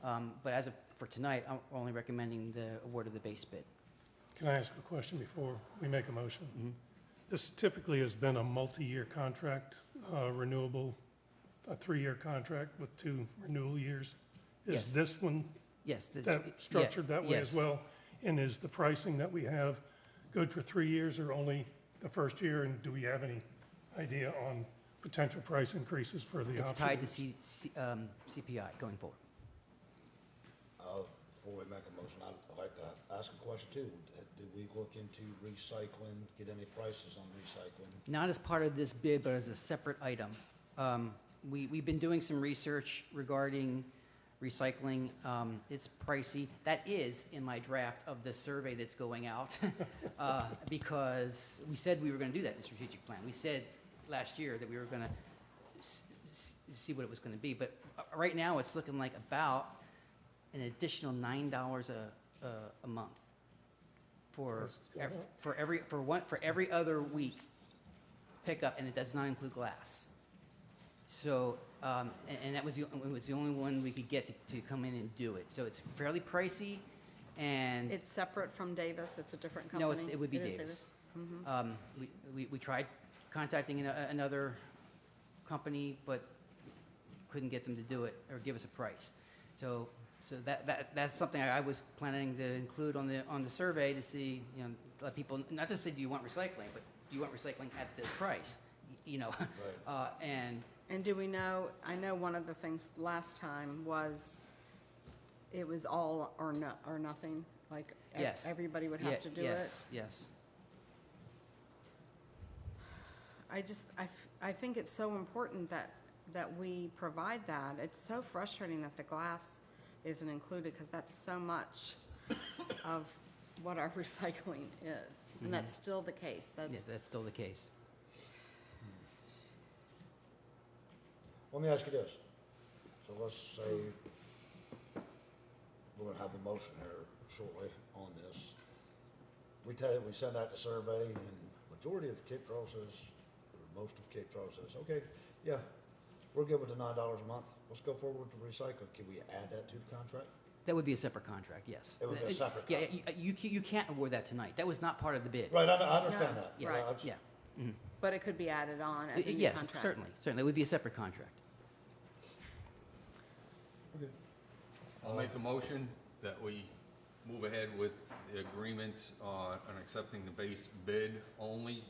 K: But as of for tonight, I'm only recommending the award of the base bid.
J: Can I ask a question before we make a motion?
K: Mm-hmm.
J: This typically has been a multi-year contract, renewable, a 3-year contract with 2 renewal years.
K: Yes.
J: Is this one
K: Yes.
J: structured that way as
K: yes.
J: well? And is the pricing that we have good for 3 years or only the first year? And do we have any idea on potential price increases for the
K: It's
J: option?
K: tied to CPI going forward.
A: Before we make a motion, I'd like to ask a question too. Did we look into recycling, get any prices on recycling?
K: Not as part of this bid, but as a separate item. We've been doing some research regarding recycling. It's pricey. That is in my draft of the survey that's going out because we said we were going to do that in the strategic plan. We said last year that we were going to see what it was going to be, but right now it's looking like about an additional $9 a month for every other week pickup, and it does not include glass. So, and that was it was the only one we could get to come in and do it. So it's fairly pricey, and
Q: It's separate from Davis, it's a different
K: no,
Q: company?
K: it would be
Q: It is
K: Davis.
Q: Mhm.
K: We tried contacting another company, but couldn't get them to do it or give us a price. So that's something I was planning to include on the survey to see, let people not just say, do you want recycling, but do you want recycling at this price?
Q: And do we know, I know one of the things last time was, it was all or nothing, like
K: Yes.
Q: everybody would have to do it?
K: Yes.
Q: I think it's so important that we provide that. It's so frustrating that the glass isn't included, because that's so much of what our recycling is. And that's still the case.
K: That's still the case.
A: Let me ask you this. So let's say we're gonna have a motion here shortly on this. We send out the survey, and majority of Cape Charles says, or most of Cape Charles says, okay, yeah, we're good with the $9 a month. Let's go forward to recycle. Can we add that to the contract?
K: That would be a separate contract, yes.
A: It would be a separate
K: Yeah, you can't award that tonight. That was not part of the bid.
A: Right, I understand
Q: No,
A: that.
K: Yeah,
Q: right.
K: yeah.
Q: But it could be added on as a new
K: Yes,
Q: contract.
K: certainly. It would be a separate contract.
L: I'll make a motion that we move ahead with the agreement on accepting the base bid only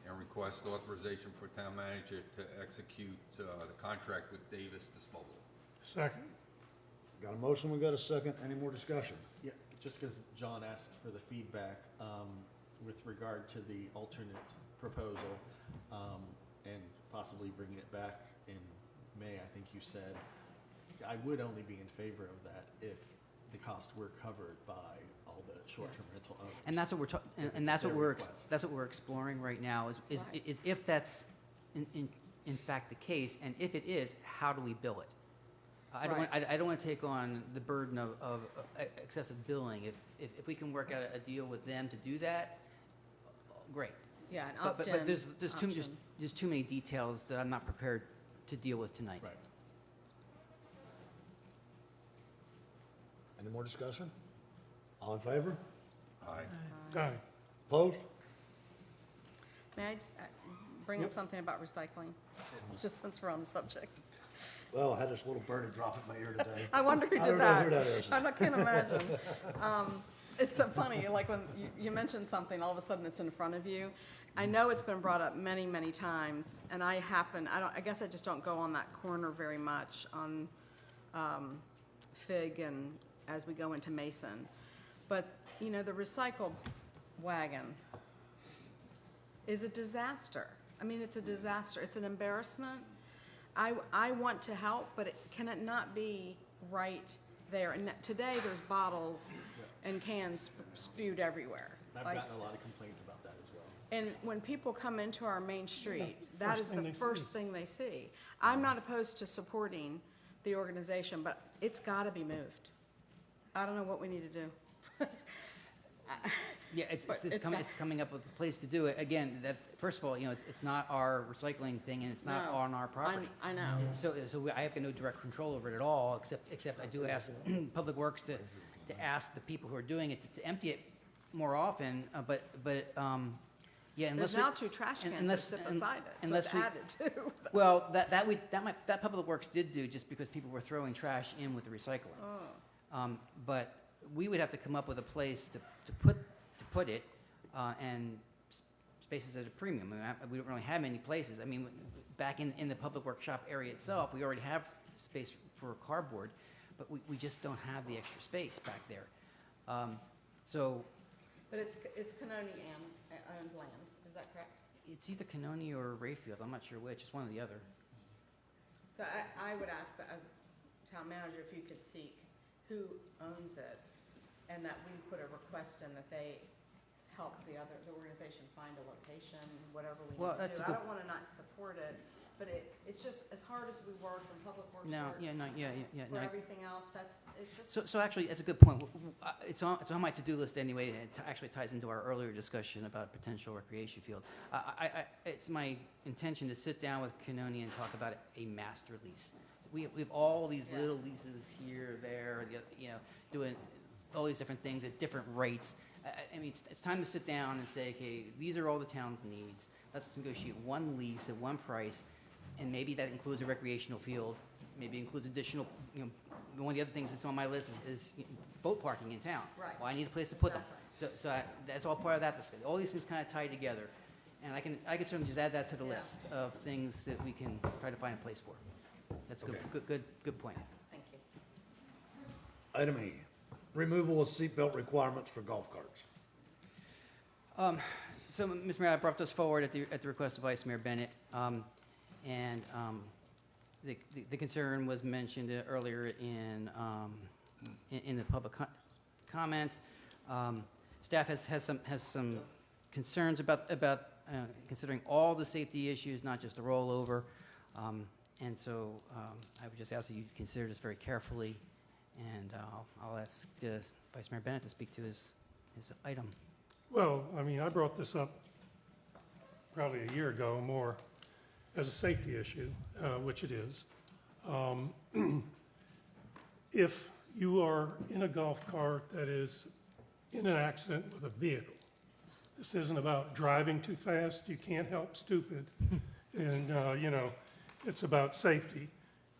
L: and request authorization for town manager to execute the contract with Davis Disposal.
C: Second.
A: Got a motion, we got a second. Any more discussion?
F: Yeah, just because John asked for the feedback with regard to the alternate proposal and possibly bringing it back in May, I think you said, I would only be in favor of that if the costs were covered by all the short-term rental owners.
K: And that's what we're
F: If
K: and
F: it's
K: that's what
F: their
K: we're
F: request.
K: that's what we're exploring right now is if that's in fact the case, and if it is, how do we bill it? I don't want to take on the burden of excessive billing. If we can work out a deal with them to do that, great.
Q: Yeah, an
K: But
Q: opt-in
K: there's
Q: option.
K: too many details that I'm not prepared to deal with tonight.
F: Right.
A: Any more discussion? All in favor?
L: Aye.
C: Aye.
A: Opposed?
Q: May I just bring up something about recycling, just since we're on the subject?
A: Well, I had this little birdie drop in my ear today.
Q: I wonder who
A: I
Q: did
A: don't know
Q: that.
A: who that is.
Q: I can't imagine. It's so funny, like when you mention something, all of a sudden it's in front of you. I know it's been brought up many, many times, and I guess I just don't go on that corner very much on Fig and as we go into Mason. But, you know, the recycle wagon is a disaster. I mean, it's a disaster. It's an embarrassment. I want to help, but can it not be right there? And today, there's bottles and cans spewed everywhere.
F: I've
Q: Like,
F: gotten a lot of complaints about that as well.
Q: and when people come into our main street, that
J: first
Q: is
J: thing
Q: the
J: they
Q: first
J: see.
Q: thing they see. I'm not opposed to supporting the organization, but it's got to be moved. I don't know what we need to do.
K: Yeah,
Q: But it's not-
K: it's coming up with a place to do it. Again, that first of all, you know, it's not our recycling thing, and it's not
Q: No,
K: on our property.
Q: I know.
K: So I have no direct control over it at all, except I do ask Public Works to ask the people who are doing it to empty it more often. But yeah, unless
Q: There's
K: we,
Q: now 2 trash cans that
K: unless-
Q: sit
K: un-
Q: beside it, so
K: unless
Q: it's
K: we-
Q: added too.
K: well, that Public Works did do just because people were throwing trash in with the recycling. But we would have to come up with a place to put it, and spaces at a premium. I mean, we don't really have many places. I mean, back in the public workshop area itself, we already have space for cardboard, but we just don't have the extra space back there. So
Q: But it's Canoni owned land, is that correct?
K: it's either Canoni or Rayfield. I'm not sure which. It's one or the other.
Q: So I would ask that as town manager, if you could seek who owns it, and that we put a request in that they help the organization find a location, whatever we
K: Well,
Q: need to
K: that's
Q: do.
K: a
Q: I
K: good-
Q: don't want to not support it, but it's just, as hard as we work and Public Works
K: No,
Q: works
K: yeah, no, yeah,
Q: for
K: no.
Q: everything else, it's just.
K: So actually, that's a good point. It's on my to-do list anyway, and it actually ties into our earlier discussion about a potential recreation field. It's my intention to sit down with Canoni and talk about a master lease. We have all these
Q: Yeah.
K: little leases here, there, you know, doing all these different things at different rates. I mean, it's time to sit down and say, okay, these are all the town's needs. Let's negotiate one lease at one price, and maybe that includes a recreational field, maybe includes additional, you know, one of the other things that's on my list is boat parking in town.
Q: Right.
K: Well, I need a place to put them.
Q: Exactly.
K: That's all part of that discussion. All these things kind of tie together. And I can certainly just add that to the
Q: Yeah.
K: list of things that we can try to find a place for. That's a good point.
Q: Thank you.
A: Item E, removal of seatbelt requirements for golf carts.
K: So, Mr. Mayor, I brought this forward at the request of Vice Mayor Bennett, and the concern was mentioned earlier in the public comments. Staff has some concerns about considering all the safety issues, not just the rollover, and so I would just ask that you consider this very carefully And I'll ask Vice Mayor Bennett to speak to his item.
J: Well, I mean, I brought this up probably a year ago or more as a safety issue, which it is. If you are in a golf cart that is in an accident with a vehicle, this isn't about driving too fast, you can't help stupid, and, you know, it's about safety.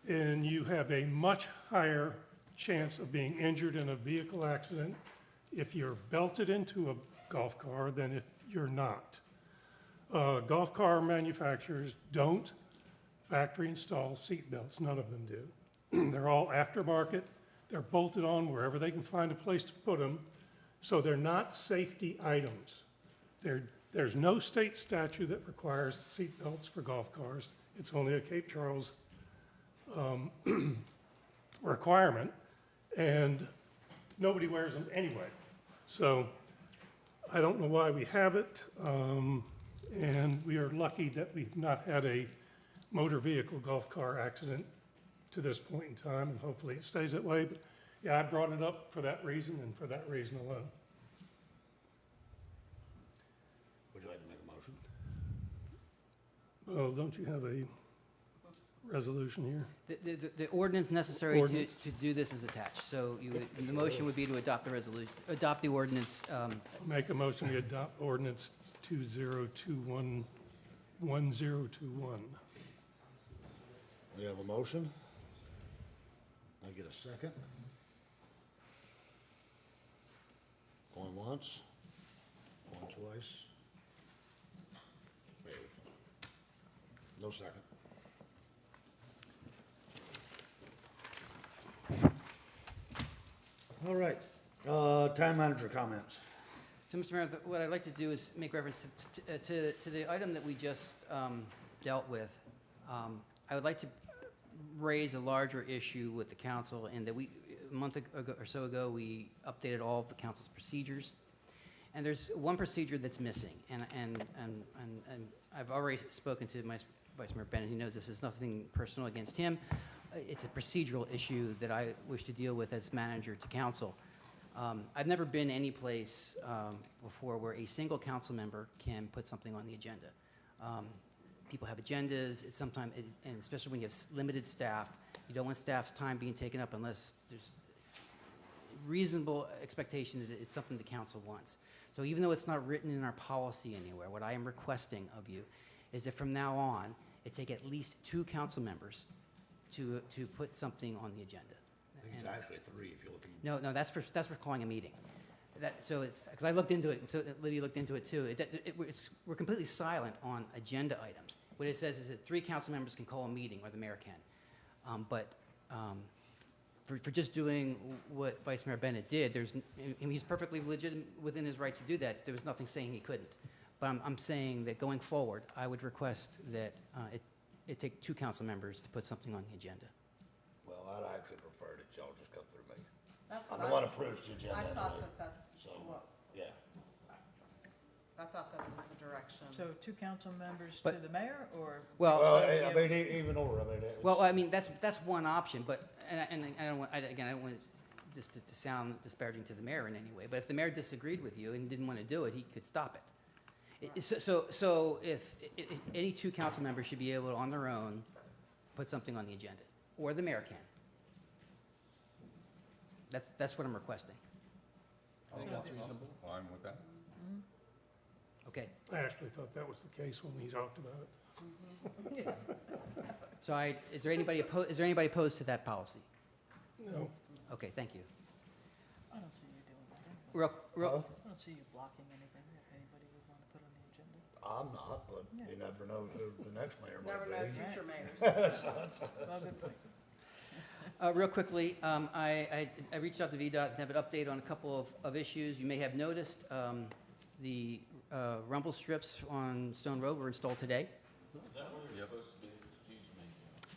J: And you have a much higher chance of being injured in a vehicle accident if you're belted into a golf car than if you're not. Golf car manufacturers don't factory install seat belts, none of them do. They're all aftermarket, they're bolted on wherever they can find a place to put them, so they're not safety items. There's no state statute that requires seat belts for golf cars. It's only a Cape Charles requirement, and nobody wears them anyway. So I don't know why we have it, and we are lucky that we've not had a motor vehicle golf car accident to this point in time, and hopefully it stays that way. But yeah, I brought it up for that reason and for that reason alone.
A: Would you like to make a motion?
J: Oh, don't you have a resolution here?
K: The ordinance necessary
J: Ordinance.
K: to do this is attached. So the motion would be to adopt the resolution, adopt the ordinance.
J: Make a motion to adopt ordinance 2021-1021.
A: We have a motion. I get a second. Going once, going twice. No second. All right, town manager comments.
K: So, Mr. Mayor, what I'd like to do is make reference to the item that we just dealt with. I would like to raise a larger issue with the council, and that a month ago or so ago, we updated all of the council's procedures. And there's one procedure that's missing, and I've already spoken to my Vice Mayor Bennett. He knows this is nothing personal against him. It's a procedural issue that I wish to deal with as manager to council. I've never been any place before where a single council member can put something on the agenda. People have agendas. It's sometimes, and especially when you have limited staff, you don't want staff's time being taken up unless there's reasonable expectation that it's something the council wants. So even though it's not written in our policy anywhere, what I am requesting of you is that from now on, it take at least 2 council members to put something on the agenda.
A: I think it's actually 3 if you're looking.
K: No, that's for calling a meeting. So it's, because I looked into it, and so Lydia looked into it too. We're completely silent on agenda items. What it says is that 3 council members can call a meeting, or the mayor can. For just doing what Vice Mayor Bennett did, he's perfectly legitimate within his rights to do that. There was nothing saying he couldn't. But I'm saying that going forward, I would request that it take 2 council members to put something on the agenda.
A: Well, I'd actually prefer that y'all just come through me.
Q: That's
A: I'm
Q: what
A: the one who approves the agenda
Q: I thought
A: anyway.
Q: that that's
A: So,
Q: what,
A: yeah.
Q: I thought that was the direction.
N: So 2 council members to
K: But-
N: the mayor, or?
K: Well,
A: I mean, even or, I mean. it's-
K: well, I mean, that's one option, but, and I don't want, again, I don't want this to sound disparaging to the mayor in any way, but if the mayor disagreed with you and didn't want to do it, he could stop it. So if any 2 council members should be able to, on their own, put something on the agenda, or the mayor can. That's what I'm requesting.
L: I think that's reasonable. Fine with that.
K: Okay,
J: I actually thought that was the case when we talked about it.
K: so is there anybody opposed to that policy?
J: No.
K: Okay, thank you.
N: I don't see you doing that.
K: Real,
N: I don't see you blocking anything that anybody would want to put on the agenda.
A: I'm not, but you never know who the next mayor
Q: Never know
A: might be.
Q: future mayors.
N: Well, good point.
K: real quickly, I reached out to VDOT to have an update on a couple of issues. You may have noticed the rumble strips on Stone Road were installed today.
R: Is that where they're supposed to be? Excuse me.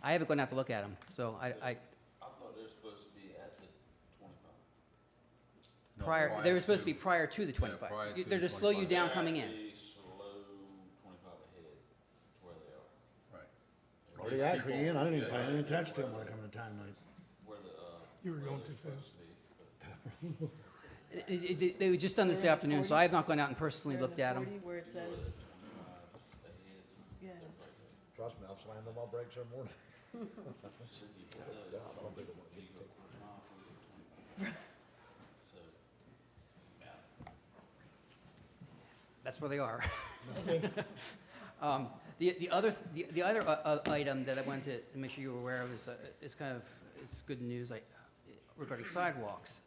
K: I haven't gone out to look at them, so
R: I thought they were supposed to be at the 25.
K: they were supposed to be prior to the 25.
L: prior to
K: They're
L: the
K: to slow you
L: 25.
K: down coming in.
R: They slow 25 ahead to where they are.
L: Right.
A: Are you actually in? I didn't even pay any attention to him when I come to town tonight.
R: Where the
J: You were going too fast.
K: They were just done this afternoon, so I have not gone out and personally looked at them.
N: Where it says, yeah.
A: Trust me, I've slammed on my brakes every morning. I don't think it would be
K: That's where they are. The other item that I wanted to make sure you were aware of is kind of, it's good news regarding sidewalks.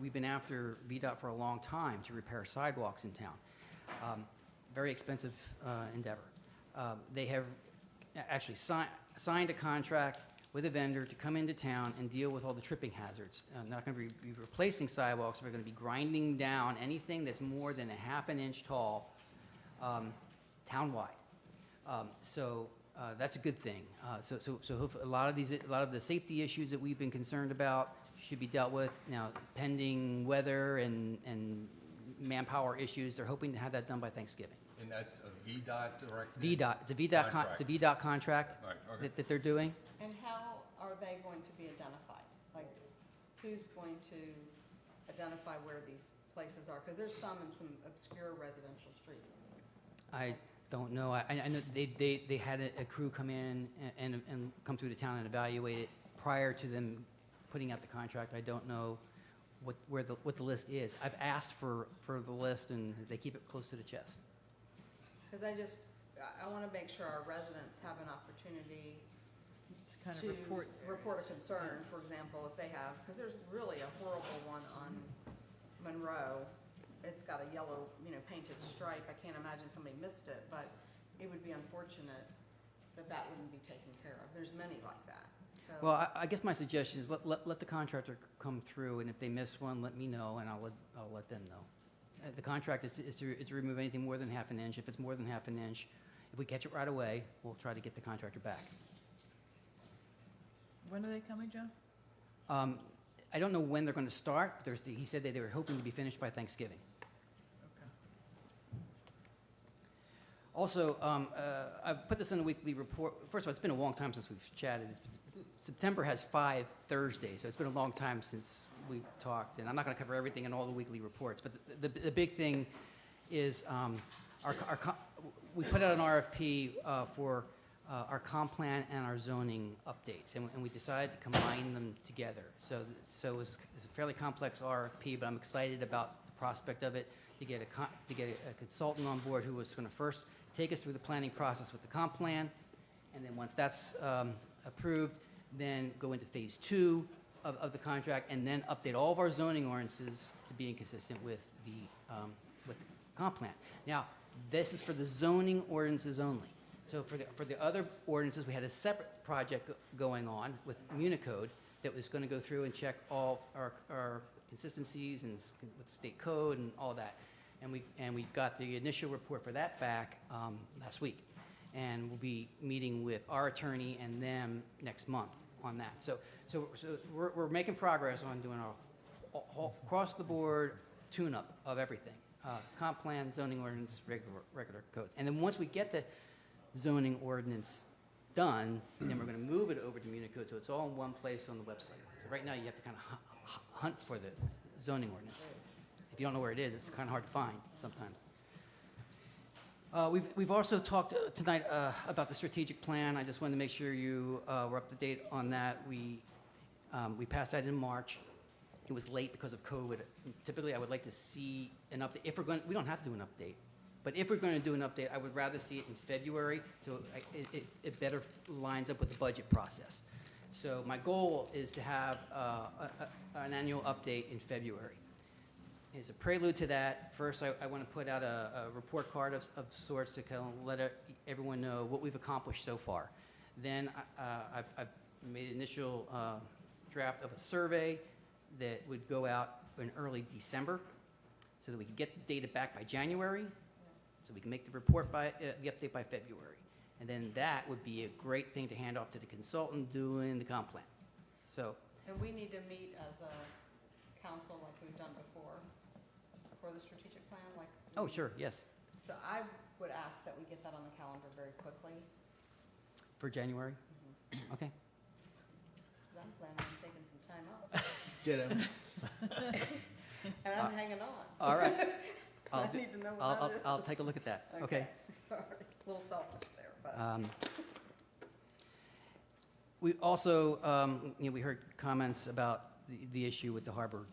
K: We've been after VDOT for a long time to repair sidewalks in town. Very expensive endeavor. They have actually signed a contract with a vendor to come into town and deal with all the tripping hazards. Not going to be replacing sidewalks, we're going to be grinding down anything that's more than a half an inch tall townwide. So that's a good thing. So a lot of the safety issues that we've been concerned about should be dealt with. Now, pending weather and manpower issues, they're hoping to have that done by Thanksgiving.
L: And that's a VDOT direct?
K: VDOT, it's a VDOT contract
L: Right, okay.
K: that they're doing.
Q: And how are they going to be identified? Like, who's going to identify where these places are? Because there's some in some obscure residential streets.
K: I don't know. I know they had a crew come in and come through the town and evaluate it prior to them putting out the contract. I don't know what the list is. I've asked for the list, and they keep it close to the chest.
Q: Because I want to make sure our residents have an opportunity
N: To kind of
Q: to
N: report.
Q: a concern, for example, if they have, because there's really a horrible one on Monroe. It's got a yellow, painted stripe. I can't imagine somebody missed it, but it would be unfortunate that wouldn't be taken care of. There's many like that. So,
K: Well, I guess my suggestion is let the contractor come through, and if they miss one, let me know, and I'll let them know. The contract is to remove anything more than half an inch. If it's more than half an inch, if we catch it right away, we'll try to get the contractor back.
N: When are they coming, John?
K: I don't know when they're going to start. He said that they were hoping to be finished by Thanksgiving.
N: Okay.
K: Also, I've put this in a weekly report. First of all, it's been a long time since we've chatted. September has 5 Thursdays, so it's been a long time since we've talked. And I'm not going to cover everything in all the weekly reports, but the big thing is we put out an RFP for our comp plan and our zoning updates, and we decided to combine them together. So it's a fairly complex RFP, but I'm excited about the prospect of it, to get a consultant on board who was going to first take us through the planning process with the comp plan, and then once that's approved, then go into phase 2 of the contract, and then update all of our zoning ordinances to being consistent with the comp plan. Now, this is for the zoning ordinances only. So for the other ordinances, we had a separate project going on with Unicode that was going to go through and check all our consistencies and with state code and all that. And we got the initial report for that back last week. And we'll be meeting with our attorney and them next month on that. So we're making progress on doing our across the board tune-up of everything. Comp plan, zoning ordinance, regular codes. And then once we get the zoning ordinance done, then we're going to move it over to Unicode, so it's all in one place on the website. So right now, you have to kind of hunt for the zoning ordinance. If you don't know where it is, it's kind of hard to find sometimes. We've also talked tonight about the strategic plan. I just wanted to make sure you were up to date on that. We passed that in March. It was late because of COVID. Typically, I would like to see an update. If we're going, we don't have to do an update. But if we're going to do an update, I would rather see it in February, so it better lines up with the budget process. So my goal is to have an annual update in February. As a prelude to that, first I want to put out a report card of sorts to kind of let everyone know what we've accomplished so far. Then I've made an initial draft of a survey that would go out in early December so that we can get the data back by January. So we can make the report the update by February. And then that would be a great thing to hand off to the consultant doing the comp plan. So.
Q: And we need to meet as a council like we've done before for the strategic plan, like.
K: Oh, sure, yes.
Q: So I would ask that we get that on the calendar very quickly.
K: For January? Okay.
Q: Because I'm planning on taking some time off.
F: Get him.
Q: And I'm hanging on.
K: All right.
Q: I
K: I'll do-
Q: need to know what that is.
K: I'll take a look at that. Okay.
Q: Sorry, a little selfish there, but.
K: We also, we heard comments about the issue with the harbor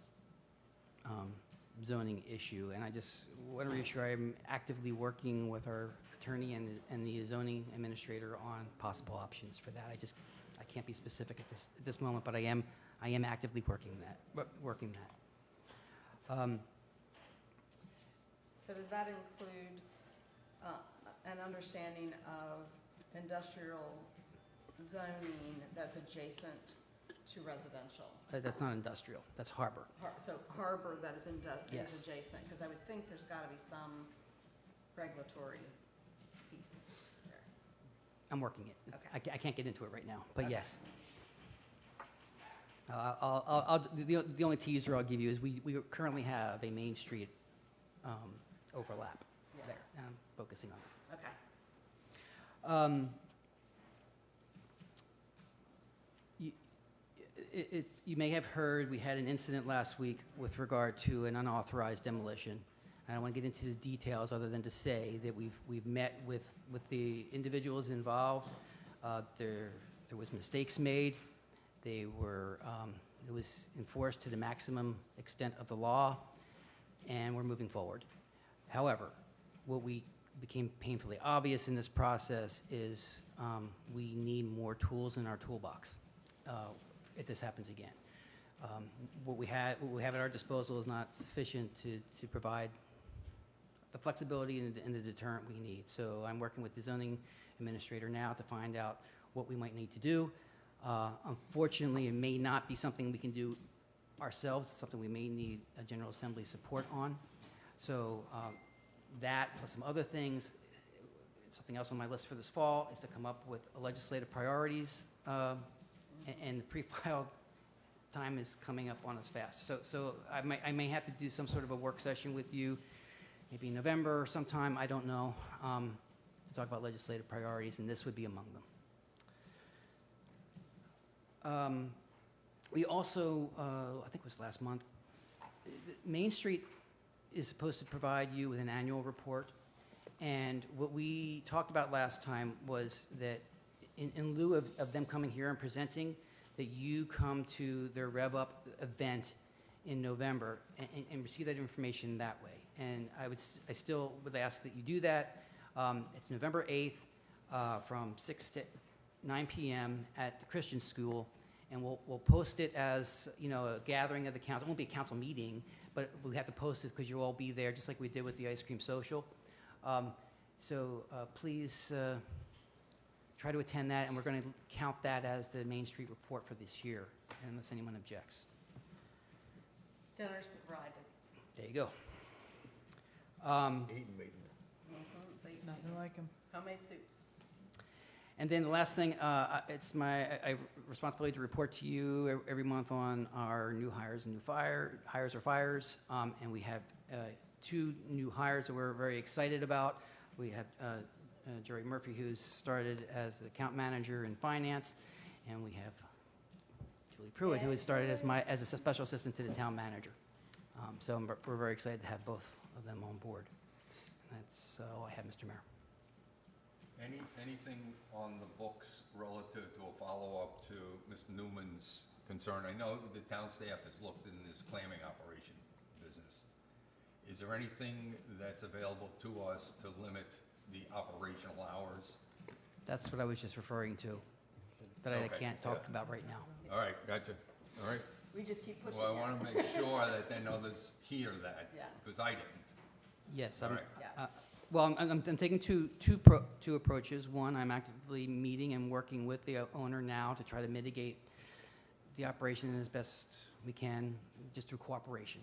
K: zoning issue, and I just want to reassure I'm actively working with our attorney and the zoning administrator on possible options for that. I can't be specific at this moment, but I am actively working that.
Q: So does that include an understanding of industrial zoning that's adjacent to residential?
K: That's not industrial, that's harbor.
Q: So harbor that is
K: Yes.
Q: is adjacent, because I would think there's got to be some regulatory piece there.
K: I'm working it.
Q: Okay.
K: I can't get into it right now, but
Q: Okay.
K: yes. The only teaser I'll give you is we currently have a Main Street overlap
Q: Yes.
K: there, and I'm focusing on it.
Q: Okay.
K: You may have heard, we had an incident last week with regard to an unauthorized demolition. I don't want to get into the details other than to say that we've met with the individuals involved. There was mistakes made. It was enforced to the maximum extent of the law, and we're moving forward. However, what became painfully obvious in this process is we need more tools in our toolbox if this happens again. What we have at our disposal is not sufficient to provide the flexibility and the deterrent we need. So I'm working with the zoning administrator now to find out what we might need to do. Unfortunately, it may not be something we can do ourselves. It's something we may need a General Assembly support on. So that plus some other things, something else on my list for this fall is to come up with legislative priorities, and the pre-filed time is coming up on us fast. So I may have to do some sort of a work session with you, maybe in November or sometime, I don't know, to talk about legislative priorities, and this would be among them. We also, I think it was last month, Main Street is supposed to provide you with an annual report. And what we talked about last time was that in lieu of them coming here and presenting, that you come to their Rev Up event in November and receive that information that way. And I still would ask that you do that. It's November 8th from 6 to 9 p.m. at the Christian School. And we'll post it as, a gathering of the council. It won't be a council meeting, but we have to post it because you'll all be there, just like we did with the ice cream social. So please try to attend that, and we're going to count that as the Main Street report for this year, unless anyone objects.
Q: Dinner's provided.
K: There you go.
N: Nothing like them.
Q: Homemade soups.
K: And then the last thing, it's my responsibility to report to you every month on our new hires and new hires or fires. And we have 2 new hires that we're very excited about. We have Jerry Murphy, who's started as account manager in finance, and we have Julie Pruitt, who has started as a special assistant to the town manager. So we're very excited to have both of them on board. That's all I have, Mr. Mayor.
L: Anything on the books relative to a follow-up to Mr. Newman's concern? I know the town staff has looked in this clamming operation business. Is there anything that's available to us to limit the operational hours?
K: That's what I was just referring to, that I
L: Okay,
K: can't talk
L: yeah.
K: about right now.
L: All right, gotcha. All right.
Q: We just keep pushing
L: Well, I
Q: it.
L: want to make sure that then others hear that,
Q: Yeah.
L: because I didn't.
K: Yes,
L: All
K: I'm,
L: right.
Q: Yes.
K: well, I'm taking two approaches. One, I'm actively meeting and working with the owner now to try to mitigate the operation as best we can, just through cooperation.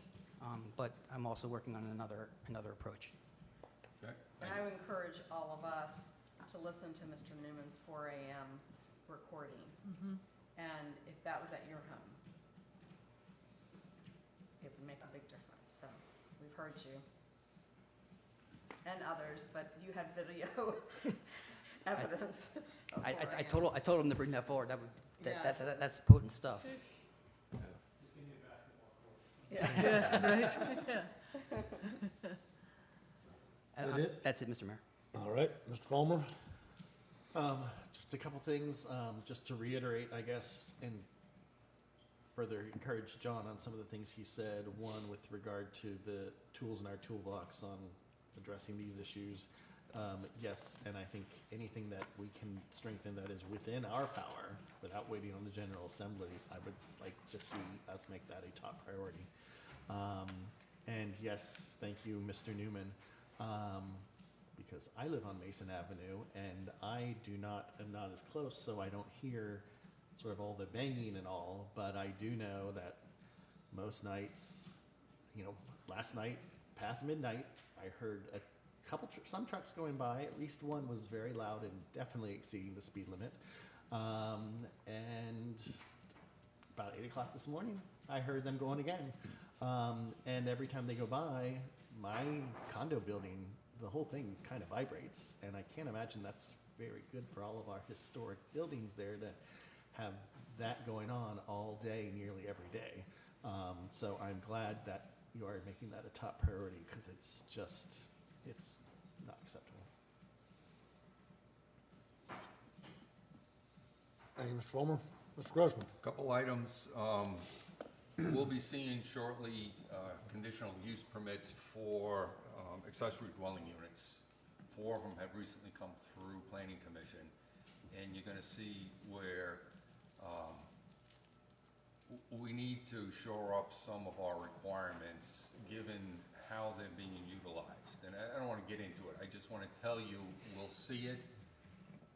K: But I'm also working on another approach.
L: Okay,
Q: And
L: thank
Q: I
L: you.
Q: would encourage all of us to listen to Mr. Newman's 4 a.m. recording. And if that was at your home, it would make a big difference. So we've heard you. And others, but you had video evidence of 4
K: I told him to bring that forward.
Q: Yes.
K: That's potent stuff.
N: Yeah, right, yeah.
A: That it?
K: That's it, Mr. Mayor.
A: All right, Mr. Fulmer?
F: Just a couple things, just to reiterate, I guess, and further encourage John on some of the things he said. One, with regard to the tools in our toolbox on addressing these issues. Yes, and I think anything that we can strengthen that is within our power, without waiting on the General Assembly, I would like to see us make that a top priority. And yes, thank you, Mr. Newman. Because I live on Mason Avenue and I am not as close, so I don't hear sort of all the banging and all, but I do know that most nights, last night past midnight, I heard some trucks going by. At least one was very loud and definitely exceeding the speed limit. And about 8 o'clock this morning, I heard them going again. And every time they go by, my condo building, the whole thing kind of vibrates, and I can't imagine that's very good for all of our historic buildings there to have that going on all day, nearly every day. So I'm glad that you are making that a top priority, because it's not acceptable.
A: Thank you, Mr. Fulmer. Mr. Grossman?
L: Couple items. We'll be seeing shortly conditional use permits for accessory dwelling units. 4 of them have recently come through Planning Commission, and you're going to see where we need to shore up some of our requirements given how they're being utilized. And I don't want to get into it. I just want to tell you, we'll see it.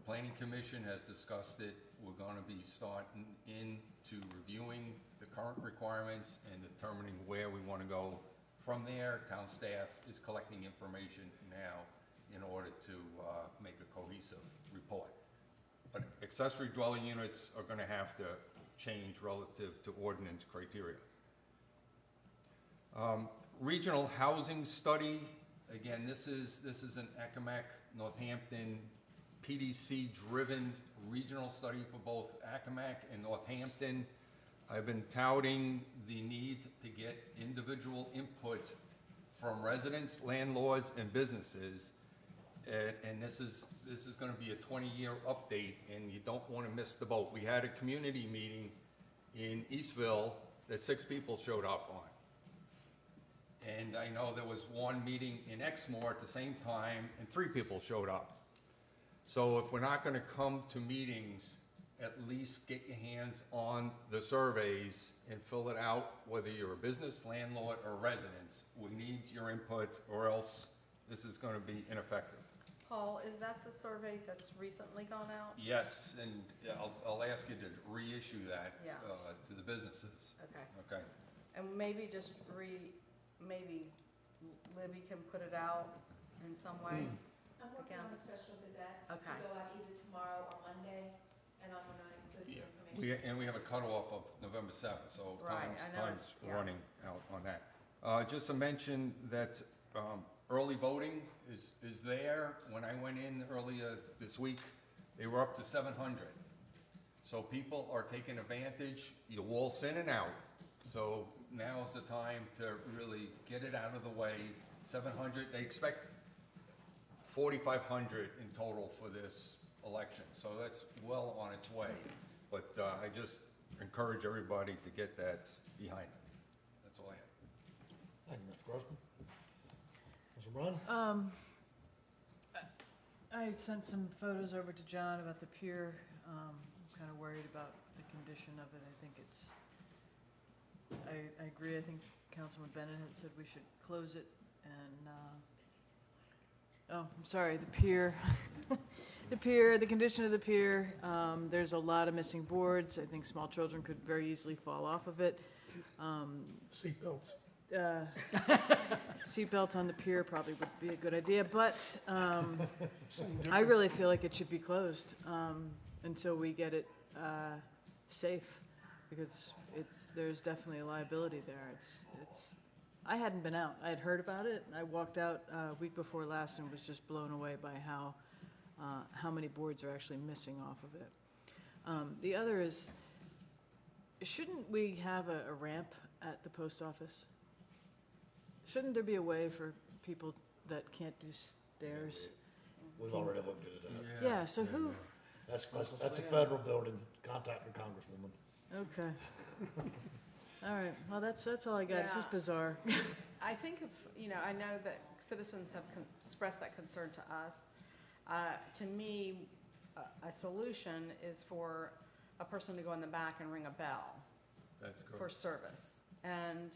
L: Planning Commission has discussed it. We're going to be starting into reviewing the current requirements and determining where we want to go from there. Town staff is collecting information now in order to make a cohesive report. But accessory dwelling units are going to have to change relative to ordinance criteria. Regional housing study, again, this is an Accomack, Northampton, PDC-driven regional study for both Accomack and Northampton. I've been touting the need to get individual input from residents, landlords, and businesses. And this is going to be a 20-year update, and you don't want to miss the boat. We had a community meeting in Eastville that 6 people showed up on. And I know there was one meeting in Exmoor at the same time, and 3 people showed up. So if we're not going to come to meetings, at least get your hands on the surveys and fill it out, whether you're a business, landlord, or residents. We need your input, or else this is going to be ineffective.
Q: Paul, is that the survey that's recently gone out?
L: Yes, and I'll ask you to reissue that
Q: Yeah.
L: To the businesses.
Q: Okay.
L: Okay.
Q: And maybe maybe Libby can put it out in some way?
B: I'm working on a special gazette to
Q: Okay.
B: go out either tomorrow or Monday, and I'm gonna include the information.
L: We have a cutoff of November 7th, so
Q: Right, I know
L: time's
Q: it's- yeah.
L: running out on that. Just to mention that early voting is there. When I went in earlier this week, they were up to 700. So people are taking advantage. You waltz in and out. So now's the time to really get it out of the way. 700, they expect 4,500 in total for this election. So that's well on its way. But I just encourage everybody to get that behind it. That's all I have.
A: Thank you, Mr. Grossman. Mr. Brown?
N: I sent some photos over to John about the pier. I'm kind of worried about the condition of it. I think I agree. I think Councilman Bennett had said we should close it and, I'm sorry, the pier. The condition of the pier. There's a lot of missing boards. I think small children could very easily fall off of it.
J: Seatbelts.
N: Seatbelts on the pier probably would be a good idea, but I really feel like it should be closed until we get it safe, because there's definitely a liability there. I hadn't been out. I had heard about it. I walked out a week before last and was just blown away by how many boards are actually missing off of it. The other is, Shouldn't we have a ramp at the post office? Shouldn't there be a way for people that can't do stairs?
A: We've already looked at it.
N: Yeah, so who,
A: That's a federal building. Contact your congresswoman.
N: okay. All right, well, that's all I got. It's just
Q: Yeah.
N: bizarre.
Q: I think if, I know that citizens have expressed that concern to us. To me, a solution is for a person to go in the back and ring a bell
L: That's
Q: for
L: good.
Q: service. And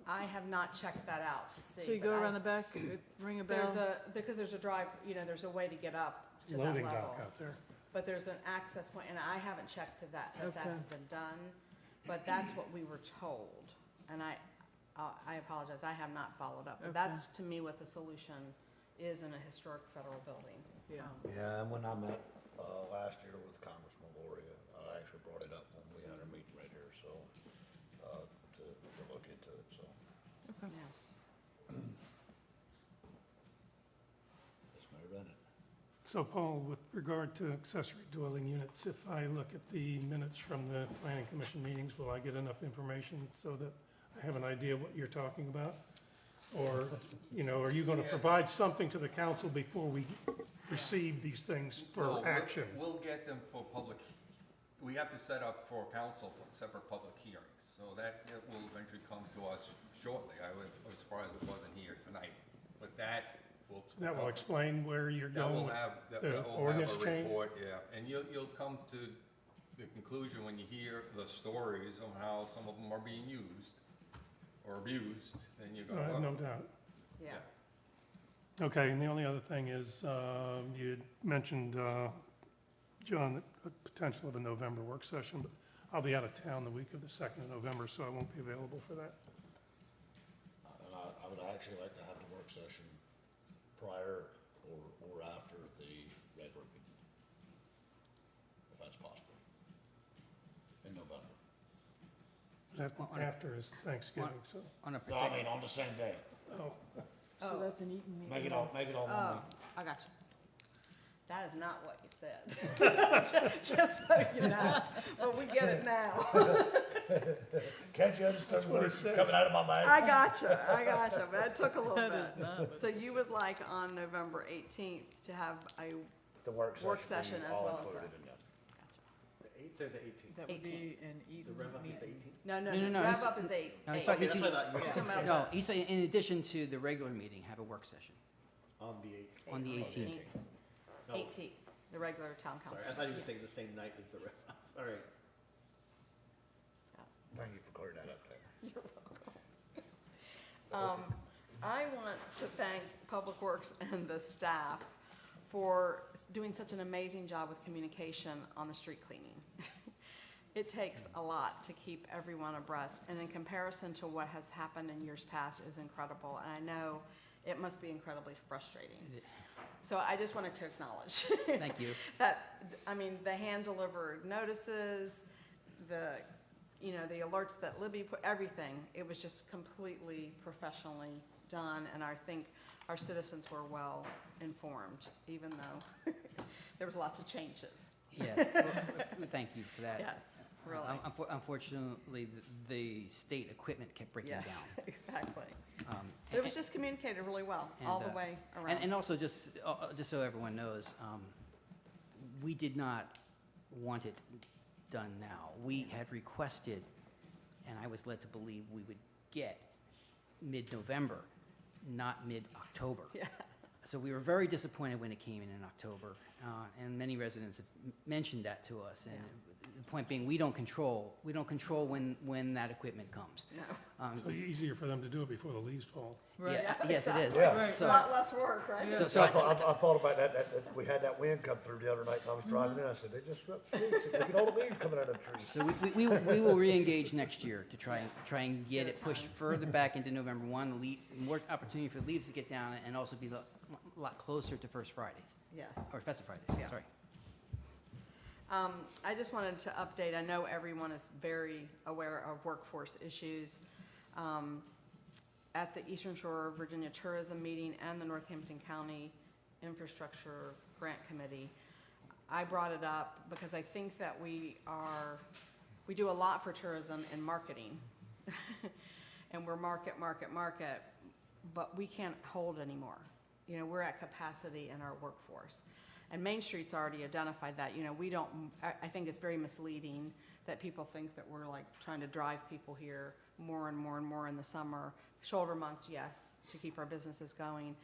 Q: I have not checked that out to see.
N: So you
Q: but
N: go
Q: I-
N: around the back, ring a bell?
Q: because there's a drive, there's a way to get up to that
J: Loading
Q: level.
J: dock out there.
Q: But there's an access point, and I haven't checked to that, if that
N: Okay.
Q: has been done. But that's what we were told. And I apologize, I have not followed up. But
N: Okay.
Q: that's, to me, what the solution is in a historic federal building.
N: Yeah.
A: Yeah, and when I met last year with Congressman Gloria, I actually brought it up when we had our meeting right here, so, to look into it, so.
N: Okay.
Q: Yeah.
A: Yes, Mayor Bennett.
J: So Paul, with regard to accessory dwelling units, if I look at the minutes from the planning commission meetings, will I get enough information so that I have an idea what you're talking about? Or, are you gonna provide something to the council before we receive these things
L: Well,
J: for action?
L: We'll get them for public, we have to set up for council separate public hearings, so that will eventually come to us shortly. I was surprised it wasn't here tonight, but that will.
J: That will explain where you're
L: That
J: going
L: will
J: with
L: have, that
J: the
L: will
J: ordinance
L: have a
J: change?
L: report, yeah, and you'll come to the conclusion when you hear the stories of how some of them are being used or abused, then you're
J: I
L: gonna.
J: have no doubt.
Q: Yeah.
J: Okay, and the only other thing is, you had mentioned, John, the potential of a November work session, but I'll be out of town the week of the 2nd of November, so I won't be available for that.
A: And I would actually like to have the work session prior or after the regular meeting, if that's possible, in November.
J: After is Thanksgiving, so,
K: On a
A: No, I
K: particular,
A: mean, on the same day.
J: oh,
N: So that's an Eaton meeting?
A: Make it all one
Q: Oh,
A: week.
Q: I got you. That is not what you said. Just so you know, but we get it now.
A: Can't you understand
J: what
A: words
J: it said.
A: coming out of my mouth?
Q: I got you, but it took a little
N: That
Q: bit.
N: is not what
Q: So you would like on November 18th to have a,
A: The work
Q: Work
A: session
Q: session
A: be
Q: as
A: all
Q: well as
A: included
Q: that.
A: in that.
F: The 8th or the 18th?
N: That would be an Eaton
F: The rev up is the
N: meeting.
F: 18th?
Q: no,
K: No,
Q: rev
K: he's-
Q: up is 8.
K: no, he's
Q: eight.
K: talking-
F: That's what I thought you were
Q: Yeah.
F: saying.
K: no, he's saying in addition to the regular meeting, have a work session
F: On the 8th.
K: on the 18th.
F: Oh,
Q: 18th, the regular town council.
F: Sorry, I thought you were saying the same night as the rev up. All right.
A: Thank you for clearing that up there.
Q: You're welcome. I want to thank Public Works and the staff for doing such an amazing job with communication on the street cleaning. It takes a lot to keep everyone abreast, and in comparison to what has happened in years past, it is incredible, and I know it must be incredibly frustrating. So I just wanted to acknowledge.
K: Thank you.
Q: That, the hand-delivered notices, the alerts that Libby put, everything, it was just completely professionally done, and I think our citizens were well informed, even though there was lots of changes.
K: Yes, well, thank you for that.
Q: Yes, really.
K: Unfortunately, the state equipment kept breaking down.
Q: Yes, exactly.
K: Um,
Q: But it was just communicated really well, all the way around.
K: And also, just so everyone knows, we did not want it done now. We had requested, and I was led to believe we would get mid-November, not mid-October.
Q: Yeah.
K: So we were very disappointed when it came in October, and many residents have mentioned that to us. And the point being, we don't control when that equipment comes.
Q: No.
J: so easier for them to do it before the leaves fall.
N: Right.
K: Yeah, yes, it is.
A: Yeah.
N: Right.
Q: A
K: So,
Q: lot less work, right?
K: so
A: I thought about that, we had that wind come through the other night, and I was driving in, I said, they just swept streets, look at all the leaves coming out of the trees.
K: So we will reengage next year to try and get it pushed further back into November 1, more opportunity for leaves to get down, and also be a lot closer to First Fridays,
Q: Yes.
K: or Festive Fridays,
Q: Yeah.
K: sorry.
Q: I just wanted to update, I know everyone is very aware of workforce issues. At the Eastern Shore Virginia Tourism Meeting and the Northampton County Infrastructure Grant Committee, I brought it up because I think that we are we do a lot for tourism and marketing. And we're market, but we can't hold anymore. You know, we're at capacity in our workforce. And Main Street's already identified that. You know, we don't, I think it's very misleading that people think that we're like trying to drive people here more and more and more in the summer. Shoulder months, yes, to keep our businesses going.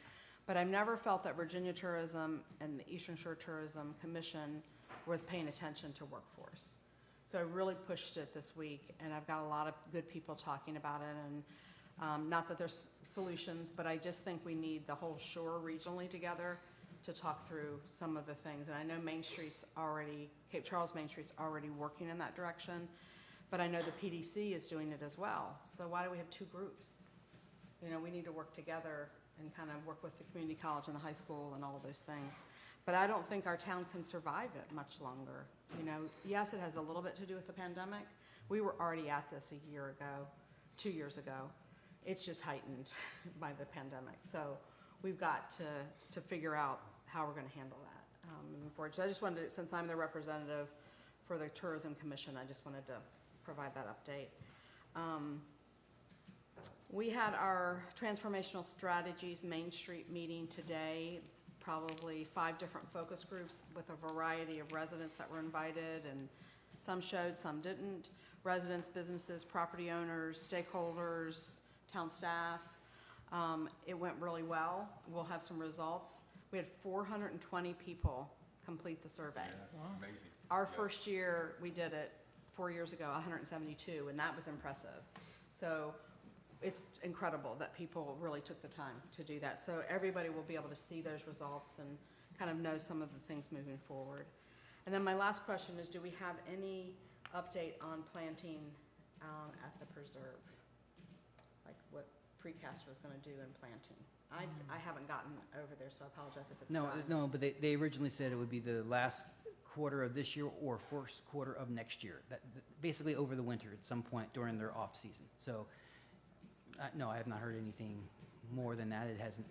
Q: But I've never felt that Virginia Tourism and the Eastern Shore Tourism Commission was paying attention to workforce. So I really pushed it this week, and I've got a lot of good people talking about it. And not that there's solutions, but I just think we need the whole shore regionally together to talk through some of the things. And I know Main Street's already, Cape Charles Main Street's already working in that direction, but I know the PDC is doing it as well. So why do we have two groups? You know, we need to work together and kind of work with the community college and the high school and all of those things. But I don't think our town can survive it much longer. You know, yes, it has a little bit to do with the pandemic. We were already at this a year ago, 2 years ago. It's just heightened by the pandemic. So we've got to figure out how we're going to handle that moving forward. So I just wanted to, since I'm the representative for the Tourism Commission, I just wanted to provide that update. We had our Transformational Strategies Main Street meeting today, probably 5 different focus groups with a variety of residents that were invited, and some showed, some didn't. Residents, businesses, property owners, stakeholders, town staff. It went really well. We'll have some results. We had 420 people complete the survey.
L: Amazing.
Q: Our first year, we did it 4 years ago, 172, and that was impressive. So it's incredible that people really took the time to do that. So everybody will be able to see those results and kind of know some of the things moving forward. And then my last question is, do we have any update on planting at the preserve? Like what Precast was going to do in planting? I haven't gotten over there, so I apologize if it's
K: No,
Q: done.
K: no, but they originally said it would be the last quarter of this year or first quarter of next year. Basically over the winter at some point during their off season. So, no, I have not heard anything more than that. It hasn't.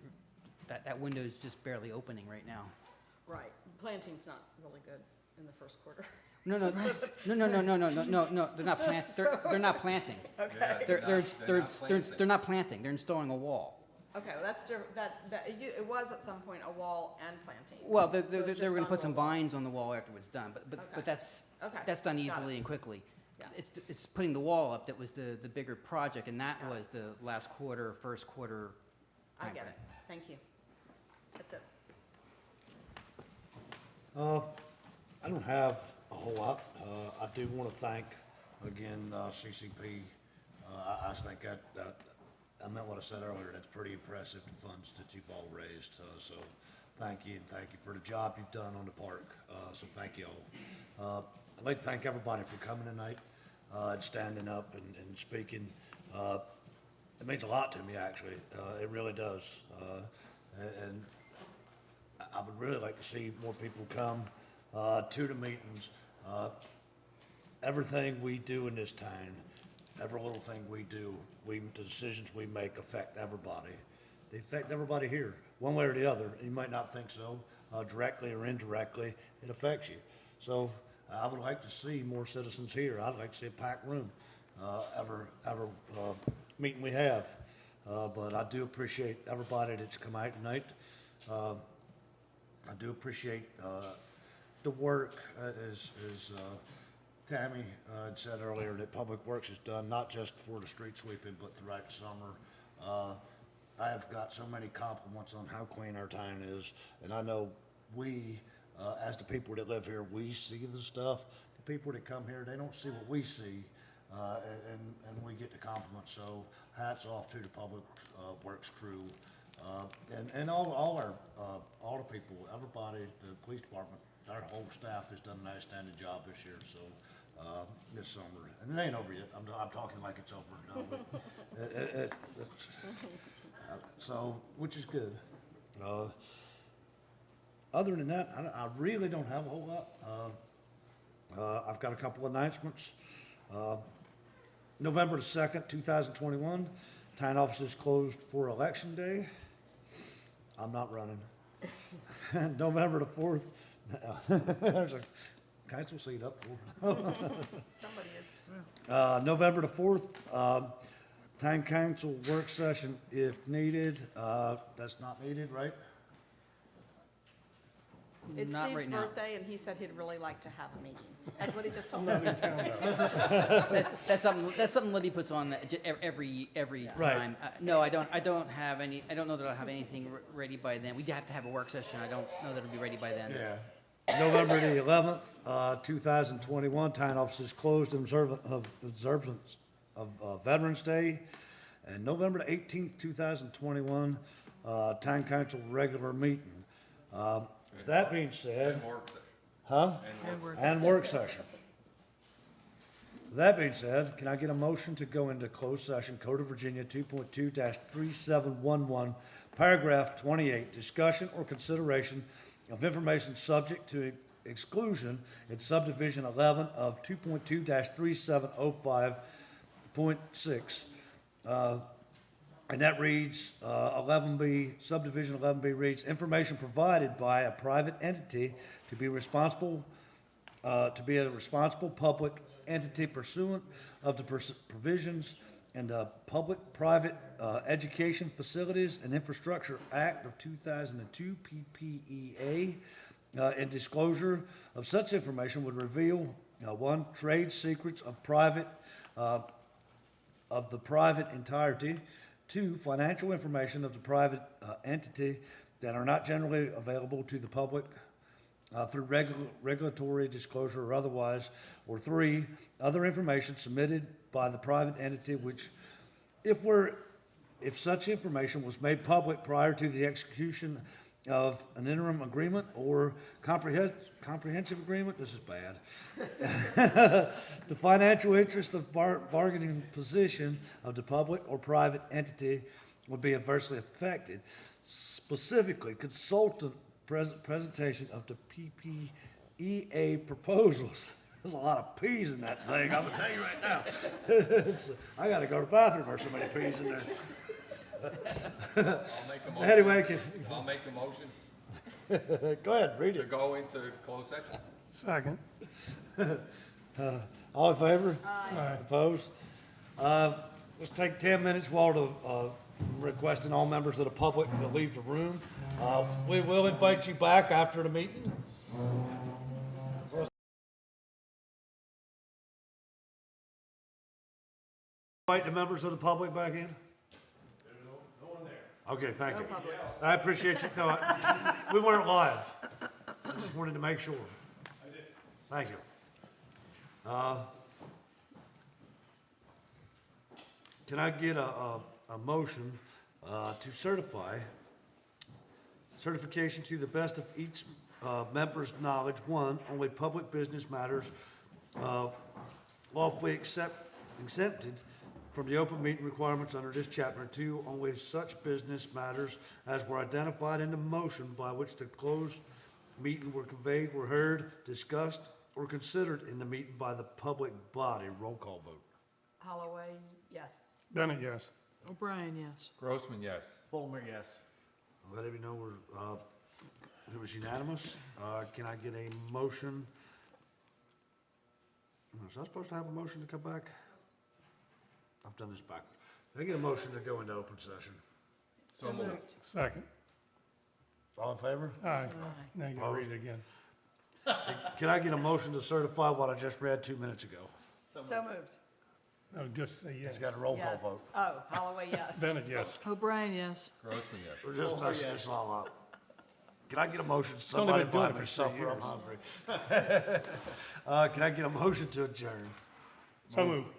K: That window is just barely opening right now.
Q: Right. Planting's not really good in the first quarter.
K: No. They're not planting. They're not planting.
Q: Okay.
K: They're not planting. They're installing a wall.
Q: Okay, well, that's different. It was at some point a wall and planting.
K: Well,
Q: So it's
K: they
Q: just
K: were going to
Q: gone
K: put some
Q: to a wall.
K: vines on the wall after it's done,
Q: Okay.
K: but that's
Q: Okay,
K: done
Q: got
K: easily
Q: it.
K: and quickly.
Q: Yeah.
K: It's putting the wall up that was the bigger project, and that
Q: Got it.
K: was the last quarter, first quarter.
Q: I get
K: timeframe.
Q: it. Thank you. That's it.
A: I don't have a whole lot. I do want to thank, again, CCP. I just think that I meant what I said earlier. That's pretty impressive, the funds that you've all raised. So thank you, and thank you for the job you've done on the park. So thank you all. I'd like to thank everybody for coming tonight and standing up and speaking. It means a lot to me, actually. It really does. And I would really like to see more people come to the meetings. Everything we do in this town, every little thing we do, the decisions we make affect everybody. They affect everybody here, one way or the other. You might not think so, directly or indirectly, it affects you. So I would like to see more citizens here. I'd like to see a packed room, every meeting we have. But I do appreciate everybody that's come out tonight. I do appreciate the work, as Tammy had said earlier, that Public Works has done, not just for the street sweeping, but throughout the summer. I have got so many compliments on how clean our town is, and I know we, as the people that live here, we see the stuff. The people that come here, they don't see what we see, and we get the compliments. So hats off to the Public Works crew, and all the people, everybody, the police department, our whole staff has done an outstanding job this year. So this summer, and it ain't over yet. I'm talking like it's over now, but so, which is good. Other than that, I really don't have a whole lot. I've got a couple announcements. November the 2nd, 2021, town offices closed for election day. I'm not running. November the 4th, there's a council seat up for.
N: Somebody is.
A: November the 4th, town council work session if needed. That's not needed, right?
Q: It's
K: Not
Q: Steve's
K: right now.
Q: birthday, and he said he'd really like to have a meeting.
N: That's what he just told me.
K: That's something Libby puts on every
A: Right.
K: time. No, I don't have any, I don't know that I'll have anything ready by then. We'd have to have a work session. I don't know that it'll be ready by then.
A: Yeah. November the 11th, 2021, town offices closed in observance of Veterans Day. And November the 18th, 2021, town council regular meeting. That being said,
L: And work session.
A: huh?
L: And work.
A: And work session. That being said, can I get a motion to go into closed session, Code of Virginia 2.2-3711, paragraph 28, discussion or consideration of information subject to exclusion in subdivision 11 of 2.2-3705.6. And that reads, 11B, subdivision 11B reads, information provided by a private entity to be responsible, to be a responsible public entity pursuant of the provisions in the Public-Private Education Facilities and Infrastructure Act of 2002, PPEA, and disclosure of such information would reveal, one, trade secrets of the private entirety, two, financial information of the private entity that are not generally available to the public through regulatory disclosure or otherwise, or three, other information submitted by the private entity which, if such information was made public prior to the execution of an interim agreement or comprehensive agreement, this is bad. The financial interest of bargaining position of the public or private entity would be adversely affected. Specifically, consultant presentation of the PPEA proposals. There's a lot of P's in that thing, I'm gonna tell you right now. I gotta go to the bathroom, there's so many P's in there.
L: I'll make a motion.
A: Anyway,
L: I'll make a motion
A: go ahead, read
L: to
A: it.
L: go into closed session.
J: Second.
A: All in favor?
J: Aye.
A: Opposed? Let's take 10 minutes while requesting all members of the public to leave the room. We will invite you back after the meeting. Invite the members of the public back in? No one there. Okay, thank you. I appreciate you. No, we weren't live. I just wanted to make sure. I did. Thank you. Can I get a motion to certification to the best of each member's knowledge, one, only public business matters lawfully exempted from the open meeting requirements under this chapter, two, only such business matters as were identified in the motion by which the closed meeting were conveyed, were heard, discussed, or considered in the meeting by the public body. Roll call vote.
N: Holloway, yes.
J: Bennett, yes.
N: O'Brien, yes.
L: Grossman, yes.
F: Fulmer, yes.
A: Let me know it was unanimous. Can I get a motion? Was I supposed to have a motion to come back? I've done this back. Can I get a motion to go into open session?
L: So moved.
J: Second.
A: All in favor?
J: Aye. Now you gotta read it again.
A: Can I get a motion to certify what I just read 2 minutes ago?
N: So moved.
J: No, just say yes.
A: It's got a roll call
N: Yes.
A: vote.
N: Oh, Holloway, yes.
J: Bennett, yes.
N: O'Brien, yes.
L: Grossman, yes.
A: We're just messing this all up. Can I get a motion,
J: only
A: somebody
J: been doing
A: buy
J: it
A: me
J: for 3
A: supper, I'm
J: years.
A: hungry. Can I get a motion to adjourn?
J: So moved.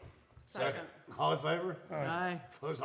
N: Second.
A: All in favor?
N: Aye.
A: Opposed?